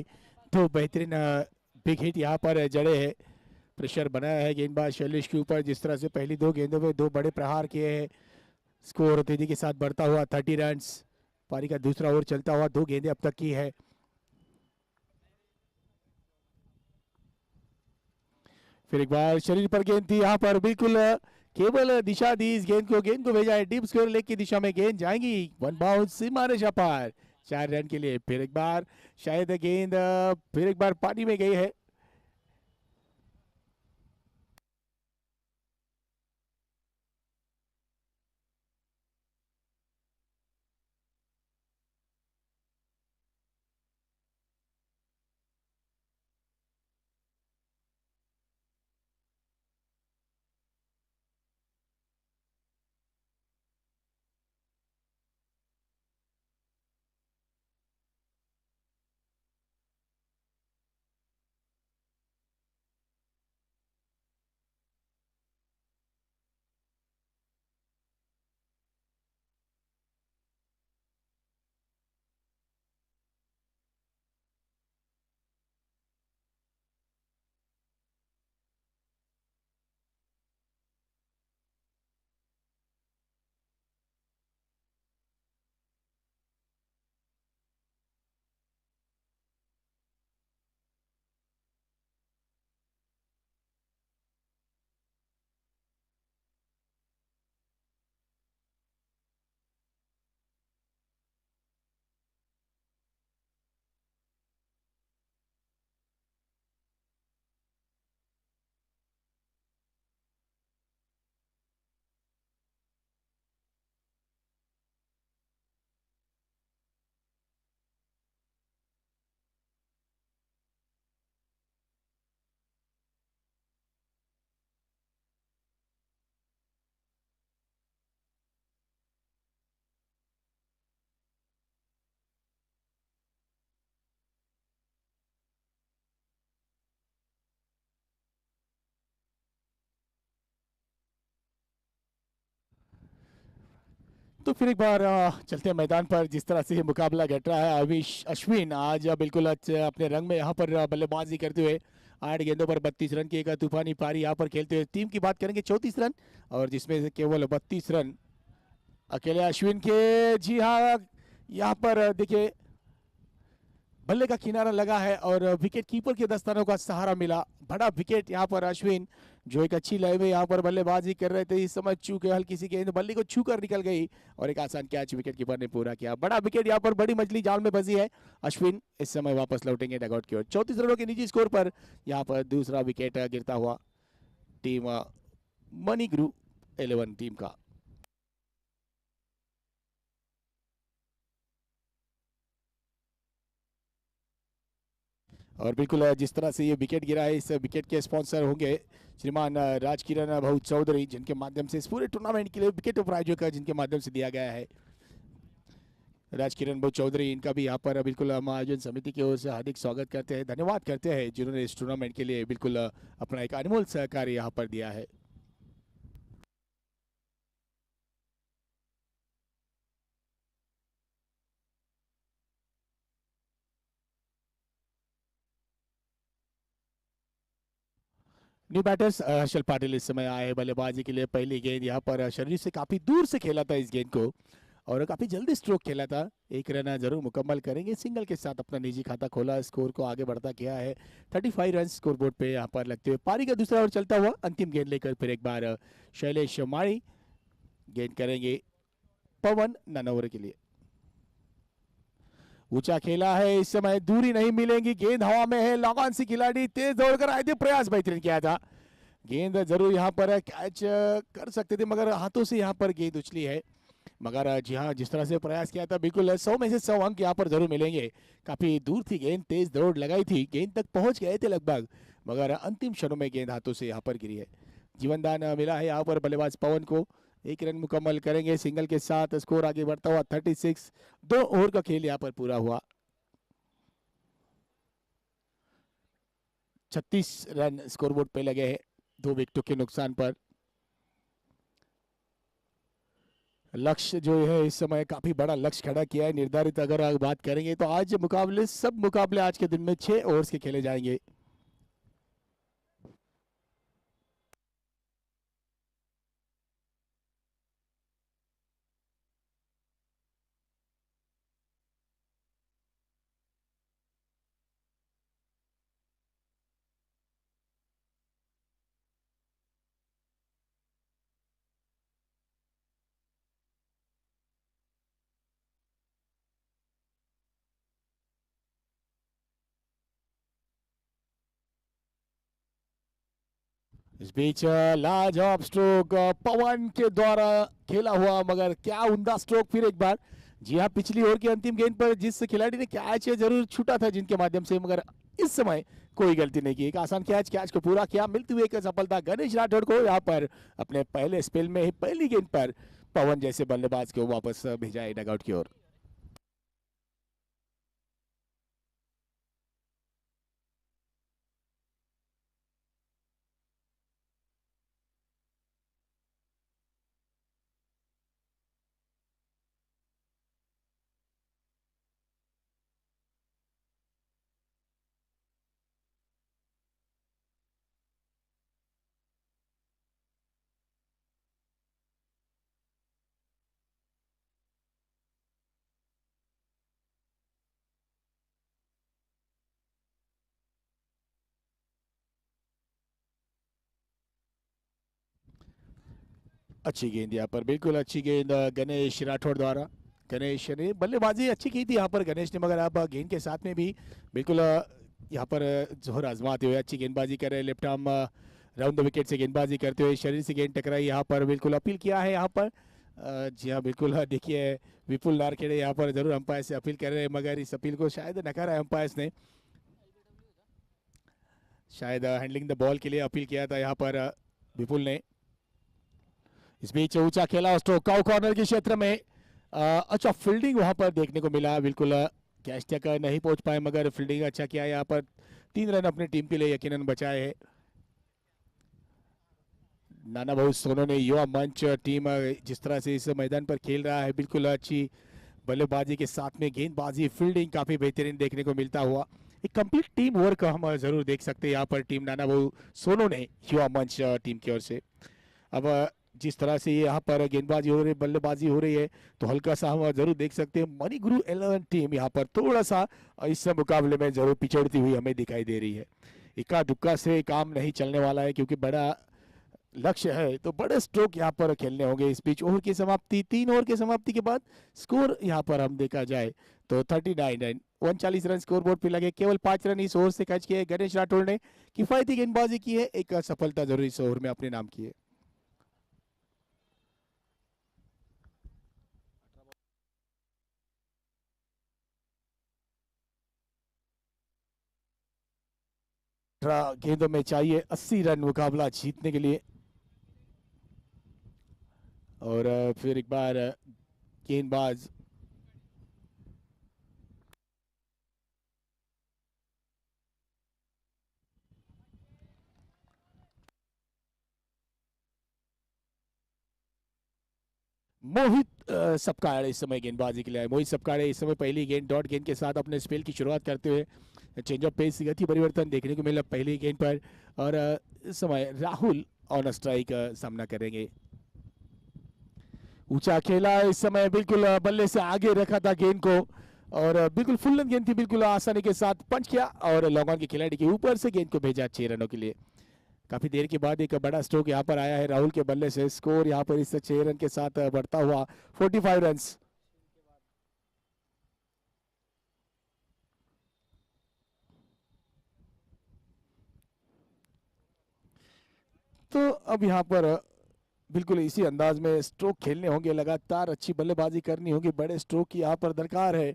दो बेहतरीन बिग हिट यहाँ पर जड़े है। प्रेशर बनाया है गेंदबाज शैलेश के ऊपर। जिस तरह से पहली 2 गेंदों में 2 बड़े प्रहार किए हैं, स्कोर तेजी के साथ बढ़ता हुआ 30 रन्स। पारी का दूसरा ओवर चलता हुआ 2 गेंदें अब तक की है। फिर एक बार शरीर पर गेंद थी यहाँ पर, बिल्कुल केवल दिशा दी इस गेंद को भेजा है डीप स्क्वायर लेग की दिशा में। गेंद जाएंगी 1 बाउंस सीमा रेखा पार 4 रन के लिए। फिर एक बार शायद गेंद फिर एक बार पानी में गई है। तो फिर एक बार चलते हैं मैदान पर। जिस तरह से ये मुकाबला घट रहा है, अश्विन आज बिल्कुल अपने रंग में यहाँ पर बल्लेबाजी करते हुए 8 गेंदों पर 32 रन की एक तूफानी पारी यहाँ पर खेलते हुए। टीम की बात करेंगे 34 रन, और जिसमें से केवल 32 रन अकेले अश्विन के। जी हाँ, यहाँ पर देखिए बल्ले का किनारा लगा है और विकेट कीपर के दस्तानों का सहारा मिला। बड़ा विकेट यहाँ पर अश्विन, जो एक अच्छी लय में यहाँ पर बल्लेबाजी कर रहे थे, इस समय चूके हल्की सी गेंद बल्ले को छूकर निकल गई और एक आसान कैच विकेट कीपर ने पूरा किया। बड़ा विकेट यहाँ पर, बड़ी मछली जाल में फंसी है। अश्विन इस समय वापस लौटेंगे डगआउट की ओर। 34 रनों के निजी स्कोर पर यहाँ पर दूसरा विकेट गिरता हुआ टीम मनी ग्रुप 11 टीम का। और बिल्कुल जिस तरह से ये विकेट गिरा है, इस विकेट के स्पॉन्सर होंगे श्रीमान राजकिरण भाऊ चौधरी, जिनके माध्यम से इस पूरे टूर्नामेंट के लिए विकेट प्रायोजक जिनके माध्यम से दिया गया है राजकिरण भाऊ चौधरी। इनका भी यहाँ पर बिल्कुल हम आयोजन समिति की ओर से हार्दिक स्वागत करते हैं, धन्यवाद करते हैं, जिन्होंने इस टूर्नामेंट के लिए बिल्कुल अपना एक अनमोल सहकार यहाँ पर दिया है। न्यू बैटर्स हर्षल पाटिल इस समय आए बल्लेबाजी के लिए। पहली गेंद यहाँ पर शरीर से काफी दूर से खेला था इस गेंद को और काफी जल्दी स्ट्रोक खेला था। 1 रन जरूर मुकम्मल करेंगे, सिंगल के साथ अपना निजी खाता खोला, स्कोर को आगे बढ़ता किया है। 35 रन स्कोर बोर्ड पे यहाँ पर लगते हुए पारी का दूसरा ओवर चलता हुआ। अंतिम गेंद लेकर फिर एक बार शैलेश माड़ी गेंद करेंगे पवन 9 ओवर के लिए। ऊंचा खेला है, इस समय दूरी नहीं मिलेगी, गेंद हवा में है, लगान सी खिलाड़ी तेज दौड़कर आए थे, प्रयास बेहतरीन किया था। गेंद जरूर यहाँ पर कैच कर सकते थे, मगर हाथों से यहाँ पर गेंद उछली है। मगर जी हाँ, जिस तरह से प्रयास किया था, बिल्कुल 100 में से 100 अंक यहाँ पर जरूर मिलेंगे। काफी दूर थी गेंद, तेज दौड़ लगाई थी, गेंद तक पहुंच गए थे लगभग, मगर अंतिम क्षणों में गेंद हाथों से यहाँ पर गिरी है। जीवनदान मिला है यहाँ पर बल्लेबाज पवन को। 1 रन मुकम्मल करेंगे सिंगल के साथ, स्कोर आगे बढ़ता हुआ 36। 2 ओवर का खेल यहाँ पर पूरा हुआ। 36 रन स्कोरबोर्ड पे लगे हैं 2 विकेटों के नुकसान पर। लक्ष्य जो है इस समय काफी बड़ा लक्ष्य खड़ा किया है निर्धारित। अगर बात करेंगे तो आज मुकाबले, सब मुकाबले आज के दिन में 6 ओवर्स के खेले जाएंगे। इस बीच लाजवाब स्ट्रोक पवन के द्वारा खेला हुआ, मगर क्या उम्दा स्ट्रोक फिर एक बार। जी हाँ, पिछली ओवर की अंतिम गेंद पर जिस खिलाड़ी ने कैच जरूर छूटा था जिनके माध्यम से, मगर इस समय कोई गलती नहीं की। एक आसान कैच को पूरा किया, मिलती हुई एक सफलता गणेश राठौड़ को यहाँ पर अपने पहले स्पेल में ही पहली गेंद पर पवन जैसे बल्लेबाज को वापस भेजा है डगआउट की ओर। अच्छी गेंद यहाँ पर, बिल्कुल अच्छी गेंद गणेश राठौड़ द्वारा। गणेश ने बल्लेबाजी अच्छी की थी यहाँ पर गणेश ने, मगर अब गेंद के साथ में भी बिल्कुल यहाँ पर जोर आजमाते हुए अच्छी गेंदबाजी कर रहे हैं। Left arm round the wicket से गेंदबाजी करते हुए शरीर से गेंद टकराई यहाँ पर, बिल्कुल अपील किया है यहाँ पर। जी हाँ बिल्कुल, देखिए विपुल नारखेड़े यहाँ पर जरूर अंपायर से अपील कर रहे हैं, मगर इस अपील को शायद नकारा है अंपायर्स ने। शायद हैंडलिंग द बॉल के लिए अपील किया था यहाँ पर विपुल ने। इस बीच ऊंचा खेला स्ट्रोक काउ कॉर्नर के क्षेत्र में, अच्छा फील्डिंग वहां पर देखने को मिला। बिल्कुल कैच तक नहीं पहुंच पाए, मगर फील्डिंग अच्छा किया यहाँ पर। 3 रन अपनी टीम के लिए यकीनन बचाए हैं। नाना भाऊ सोनू ने युवा मंच टीम जिस तरह से इस मैदान पर खेल रहा है, बिल्कुल अच्छी बल्लेबाजी के साथ में गेंदबाजी फील्डिंग काफी बेहतरीन देखने को मिलता हुआ एक कंप्लीट टीम वर्क हम जरूर देख सकते हैं यहाँ पर टीम नाना भाऊ सोनू ने युवा मंच टीम की ओर से। अब जिस तरह से यहाँ पर गेंदबाजी हो रही है, बल्लेबाजी हो रही है, तो हल्का सा हम जरूर देख सकते हैं मणि गुरु 11 टीम यहाँ पर थोड़ा सा इस मुकाबले में जरूर पिछड़ती हुई हमें दिखाई दे रही है। इक्का दुक्का से काम नहीं चलने वाला है, क्योंकि बड़ा लक्ष्य है तो बड़े स्ट्रोक यहाँ पर खेलने होंगे। इस बीच ओवर की समाप्ति, 3 ओवर की समाप्ति के बाद स्कोर यहाँ पर हम देखा जाए तो 39 रन 39 रन स्कोर बोर्ड पर लगे। केवल 5 रन इस ओवर से कैच किए गणेश राठौड़ ने। किफायती गेंदबाजी की है, एक सफलता जरूर इस ओवर में अपने नाम की है। गेंदों में चाहिए 80 रन मुकाबला जीतने के लिए। और फिर एक बार गेंदबाज मोहित सपकाड़ इस समय गेंदबाजी के लिए आए। मोहित सपकाड़े इस समय पहली गेंद डॉट गेंद के साथ अपने स्पेल की शुरुआत करते हुए चेंज ऑफ पेस गति परिवर्तन देखने को मिला पहली गेंद पर। और इस समय राहुल ऑन स्ट्राइक सामना करेंगे। ऊंचा खेला इस समय, बिल्कुल बल्ले से आगे रखा था गेंद को, और बिल्कुल फुल लेंथ गेंद थी, बिल्कुल आसानी के साथ पंच किया और लॉन्ग ऑन के खिलाड़ी के ऊपर से गेंद को भेजा 6 रनों के लिए। काफी देर के बाद एक बड़ा स्ट्रोक यहाँ पर आया है राहुल के बल्ले से। स्कोर यहाँ पर इस 6 रन के साथ बढ़ता हुआ 45 रन। तो अब यहाँ पर बिल्कुल इसी अंदाज में स्ट्रोक खेलने होंगे, लगातार अच्छी बल्लेबाजी करनी होगी, बड़े स्ट्रोक की यहाँ पर दरकार है।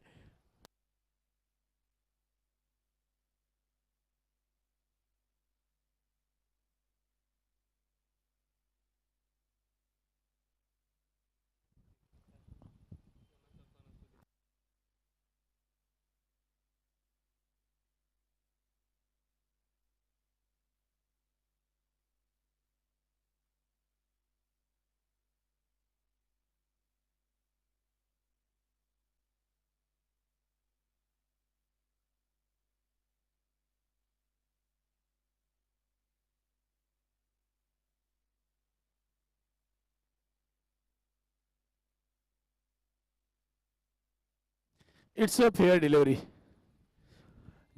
It's a fair delivery.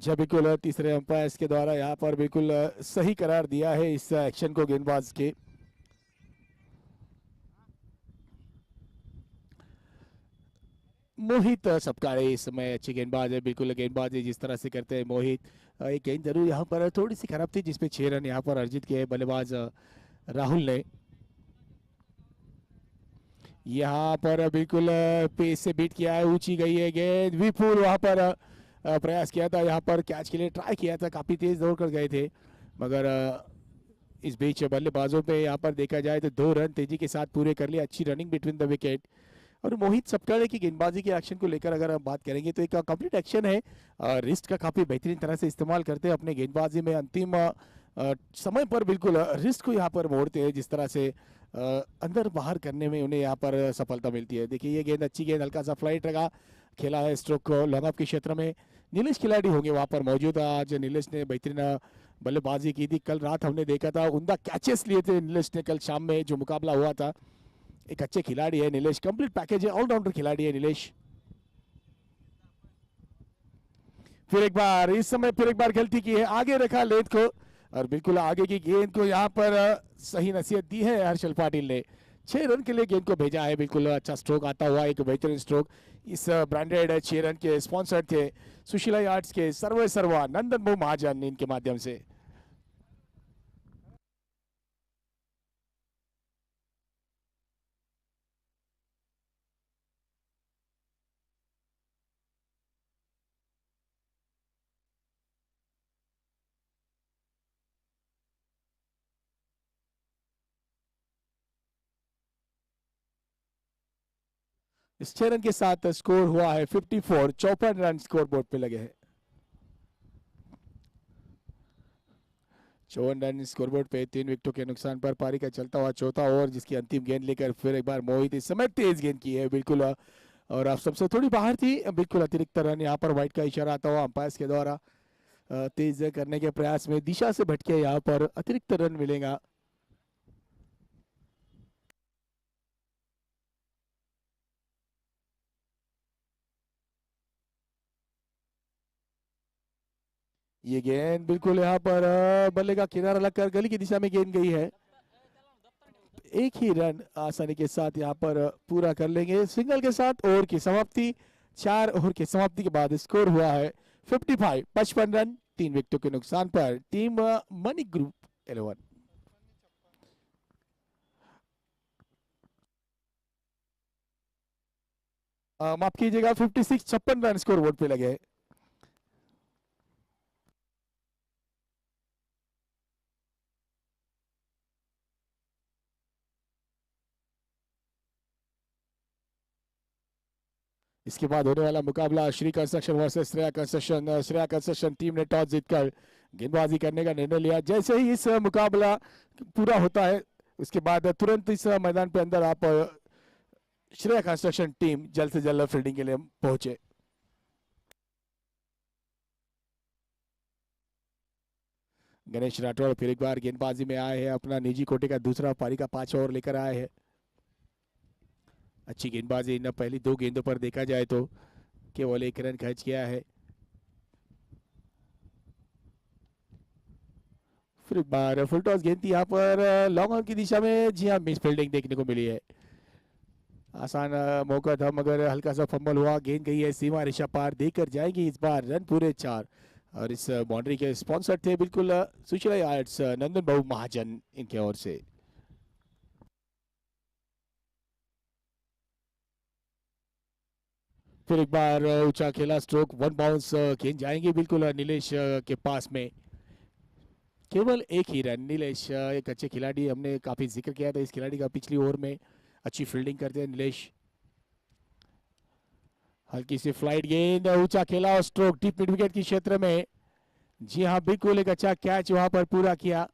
जब बिल्कुल तीसरे अंपायर के द्वारा यहाँ पर बिल्कुल सही करार दिया है इस एक्शन को गेंदबाज के। मोहित सपकारे इस समय अच्छी गेंदबाज है, बिल्कुल गेंदबाजी जिस तरह से करते हैं मोहित, एक गेंद जरूर यहाँ पर थोड़ी सी खराब थी, जिसपे 6 रन यहाँ पर अर्जित किए बल्लेबाज राहुल ने। यहाँ पर बिल्कुल पेस से बीट किया है, ऊंची गई है गेंद, विपुल वहाँ पर प्रयास किया था, यहाँ पर कैच के लिए ट्राई किया था, काफी तेज दौड़ कर गए थे, मगर इस बीच बल्लेबाजों पे यहाँ पर देखा जाए तो 2 रन तेजी के साथ पूरे कर लिए। अच्छी रनिंग बिटवीन द विकेट। और मोहित सपकाले की गेंदबाजी के एक्शन को लेकर अगर हम बात करेंगे तो एक कंप्लीट एक्शन है। रिस्ट का काफी बेहतरीन तरह से इस्तेमाल करते हैं अपने गेंदबाजी में, अंतिम समय पर बिल्कुल रिस्ट को यहाँ पर मोड़ते हैं, जिस तरह से अंदर बाहर करने में उन्हें यहाँ पर सफलता मिलती है। देखिए ये गेंद अच्छी गेंद, हल्का सा फ्लाइट रखा, खेला है स्ट्रोक को लॉन्ग ऑफ के क्षेत्र में। नीलेश खिलाड़ी होंगे वहां पर मौजूद। आज नीलेश ने बेहतरीन बल्लेबाजी की थी। कल रात हमने देखा था उमदा कैचेस लिए थे नीलेश ने, कल शाम में जो मुकाबला हुआ था। एक अच्छे खिलाड़ी है नीलेश, कंप्लीट पैकेज है, ऑलराउंडर खिलाड़ी है नीलेश। फिर एक बार इस समय फिर एक बार गलती की है, आगे रखा लेंथ को और बिल्कुल आगे की गेंद को यहाँ पर सही नसीहत दी है हर्षल पाटिल ने। 6 रन के लिए गेंद को भेजा है, बिल्कुल अच्छा स्ट्रोक आता हुआ, एक बेहतरीन स्ट्रोक। इस ब्रांडेड 6 रन के स्पॉन्सर थे सुशीला आर्ट्स के सर्वे सर्वा नंदन बहु महाजन, इनके माध्यम से। इस 6 रन के साथ स्कोर हुआ है 54, 54 रन स्कोर बोर्ड पे लगे हैं। 54 रन स्कोरबोर्ड पे 3 विकेटों के नुकसान पर पारी का चलता हुआ चौथा ओवर, जिसकी अंतिम गेंद लेकर फिर एक बार मोहित इस समय तेज गेंद की है बिल्कुल, और आप सबसे थोड़ी बाहर थी, बिल्कुल अतिरिक्त रन यहाँ पर व्हाइट का इशारा आता हुआ अंपायर के द्वारा। तेज करने के प्रयास में दिशा से भटके, यहाँ पर अतिरिक्त रन मिलेगा। ये गेंद बिल्कुल यहाँ पर बल्ले का किनारा लगकर गली की दिशा में गेंद गई है। एक ही रन आसानी के साथ यहाँ पर पूरा कर लेंगे सिंगल के साथ। ओवर की समाप्ति, 4 ओवर की समाप्ति के बाद स्कोर हुआ है 55, 55 रन 3 विकेटों के नुकसान पर टीम मनी ग्रुप 11। माफ कीजिएगा 56, 56 रन स्कोर बोर्ड पे लगे। इसके बाद होने वाला मुकाबला Shri construction versus Shreya construction. Shreya construction team ने टॉस जीतकर गेंदबाजी करने का निर्णय लिया। जैसे ही इस मुकाबला पूरा होता है उसके बाद तुरंत इस मैदान पे अंदर आप श्रेया कंस्ट्रक्शन टीम जल्द से जल्द फील्डिंग के लिए पहुंचे। गणेश राठौड़ फिर एक बार गेंदबाजी में आए हैं, अपना निजी कोटे का दूसरा पारी का 5 ओवर लेकर आए हैं। अच्छी गेंदबाजी इन पहली 2 गेंदों पर देखा जाए तो केवल 1 रन खर्च किया है। फिर एक बार फुल टॉस गेंद थी यहाँ पर लॉन्ग ऑन की दिशा में, जी हाँ मिस फील्डिंग देखने को मिली है। आसान मौका था मगर हल्का सा फंबल हुआ, गेंद गई है सीमा रेखा पार, देकर जाएंगे इस बार रन पूरे 4। और इस बाउंड्री के स्पॉन्सर थे बिल्कुल सुशीला आर्ट्स नंदन बाबू महाजन, इनके ओर से। फिर एक बार ऊंचा खेला स्ट्रोक, 1 बाउंस, गेंद जाएंगे बिल्कुल नीलेश के पास में। केवल 1 ही रन। नीलेश एक अच्छे खिलाड़ी, हमने काफी जिक्र किया था इस खिलाड़ी का पिछली ओवर में। अच्छी फील्डिंग करते हैं नीलेश। हल्की सी फ्लाइट गेंद, ऊंचा खेला और स्ट्रोक डीप मिड विकेट के क्षेत्र में। जी हाँ बिल्कुल एक अच्छा कैच वहां पर पूरा किया।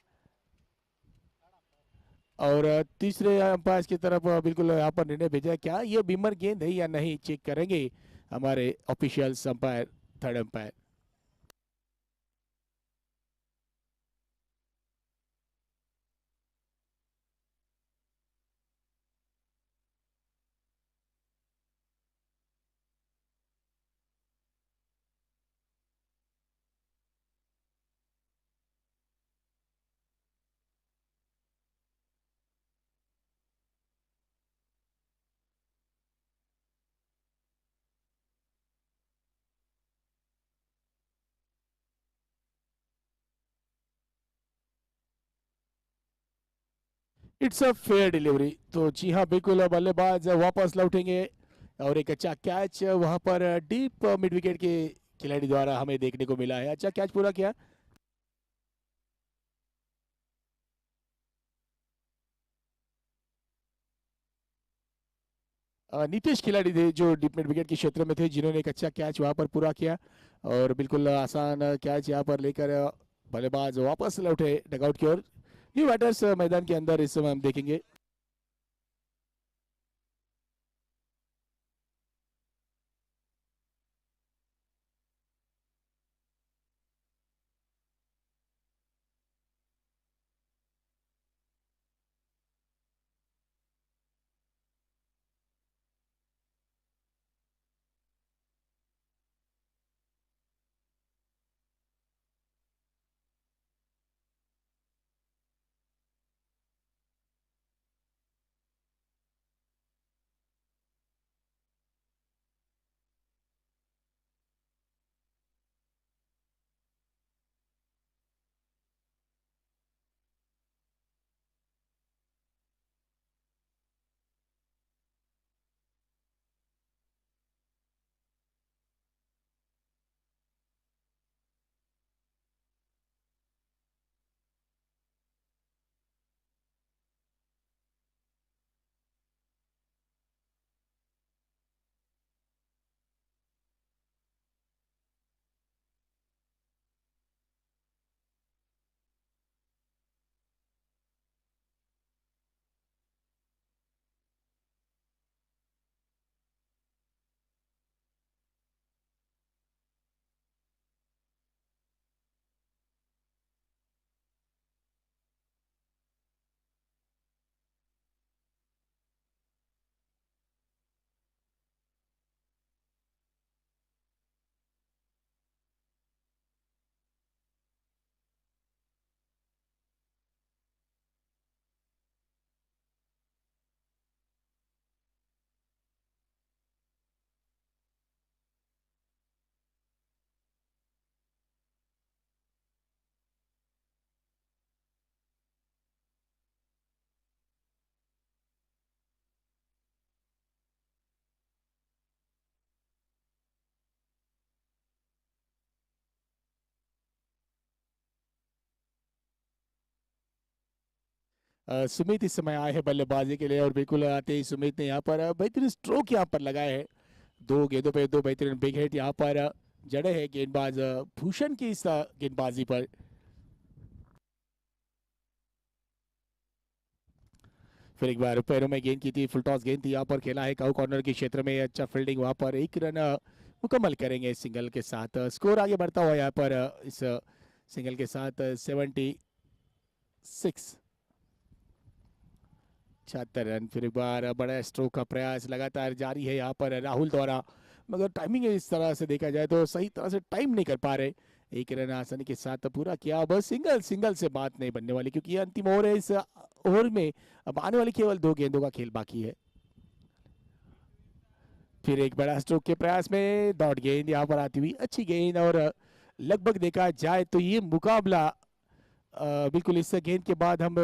और तीसरे अंपायर की तरफ बिल्कुल यहाँ पर निर्णय भेजा, क्या ये बीमर गेंद है या नहीं, चेक करेंगे हमारे officials umpire, third umpire. It's a fair delivery. तो जी हाँ बिल्कुल, बल्लेबाज वापस लौटेंगे और एक अच्छा कैच वहां पर डीप मिड विकेट के खिलाड़ी द्वारा हमें देखने को मिला है। अच्छा कैच पूरा किया। नीतीश खिलाड़ी थे जो डीप मिड विकेट के क्षेत्र में थे, जिन्होंने एक अच्छा कैच वहां पर पूरा किया और बिल्कुल आसान कैच यहाँ पर लेकर बल्लेबाज वापस लौटे डगआउट की ओर। न्यू बैटर्स मैदान के अंदर इस समय हम देखेंगे। सुमित इस समय आए हैं बल्लेबाजी के लिए और बिल्कुल आते ही सुमित ने यहाँ पर बेहतरीन स्ट्रोक यहाँ पर लगाए हैं। दो गेंदों पे दो बेहतरीन बिग हिट यहाँ पर जड़े हैं गेंदबाज भूषण की इस गेंदबाजी पर। फिर एक बार पैरों में गेंद की थी, फुल टॉस गेंद थी, यहाँ पर खेला है काउ कॉर्नर के क्षेत्र में। अच्छा फील्डिंग वहां पर, एक रन मुकम्मल करेंगे सिंगल के साथ। स्कोर आगे बढ़ता हुआ यहाँ पर इस सिंगल के साथ 76। 76 रन। फिर एक बार बड़ा स्ट्रोक का प्रयास लगातार जारी है यहाँ पर राहुल द्वारा, मगर टाइमिंग इस तरह से देखा जाए तो सही तरह से टाइम नहीं कर पा रहे। एक रन आसानी के साथ पूरा किया। बस सिंगल सिंगल से बात नहीं बनने वाली, क्योंकि ये अंतिम ओवर है। इस ओवर में अब आने वाली केवल दो गेंदों का खेल बाकी है। फिर एक बड़ा स्ट्रोक के प्रयास में डॉट गेंद यहाँ पर आती हुई, अच्छी गेंद। और लगभग देखा जाए तो ये मुकाबला बिल्कुल इस गेंद के बाद हम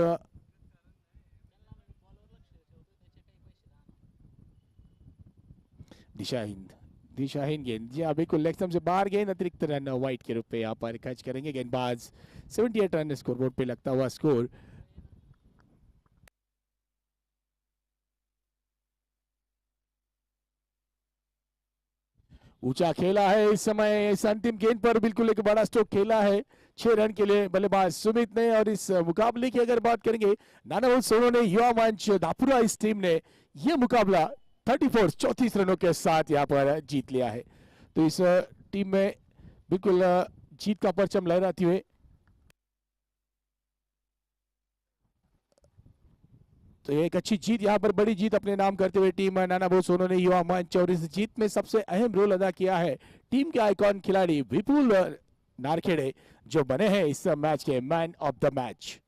दिशाहीन दिशाहीन गेंद, जी हाँ बिल्कुल लेग स्टंप से बाहर गेंद, अतिरिक्त रन वाइट के रूप में यहाँ पर खर्च करेंगे गेंदबाज। 78 रन स्कोरबोर्ड पे लगता हुआ स्कोर। ऊंचा खेला है इस समय, इस अंतिम गेंद पर बिल्कुल एक बड़ा स्ट्रोक खेला है 6 रन के लिए बल्लेबाज सुमित ने। और इस मुकाबले की अगर बात करेंगे, नानावल सोनो ने, युवा मंच दापुरा इस टीम ने यह मुकाबला 34 रनों के साथ यहाँ पर जीत लिया है। तो इस टीम में बिल्कुल जीत का परचम लहराते हुए तो एक अच्छी जीत यहाँ पर, बड़ी जीत अपने नाम करते हुए टीम नाना बोस उन्होंने युवा मंच, और इस जीत में सबसे अहम रोल अदा किया है टीम के आइकॉन खिलाड़ी विपुल नारखेड़े, जो बने हैं इस मैच के मैन ऑफ द मैच।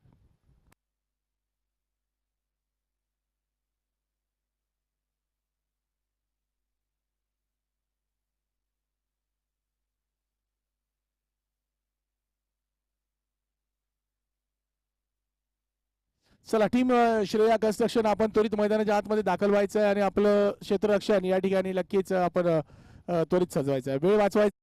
चला टीम श्रेया कन्स्ट्रक्शन आपण त्वरित मैदानाच्या आतमध्ये दाखल व्हायचं आहे आणि आपलं क्षेत्ररक्षण या ठिकाणी नक्कीच आपण त्वरित सजवायचं आहे, वेळ वाचवायचा.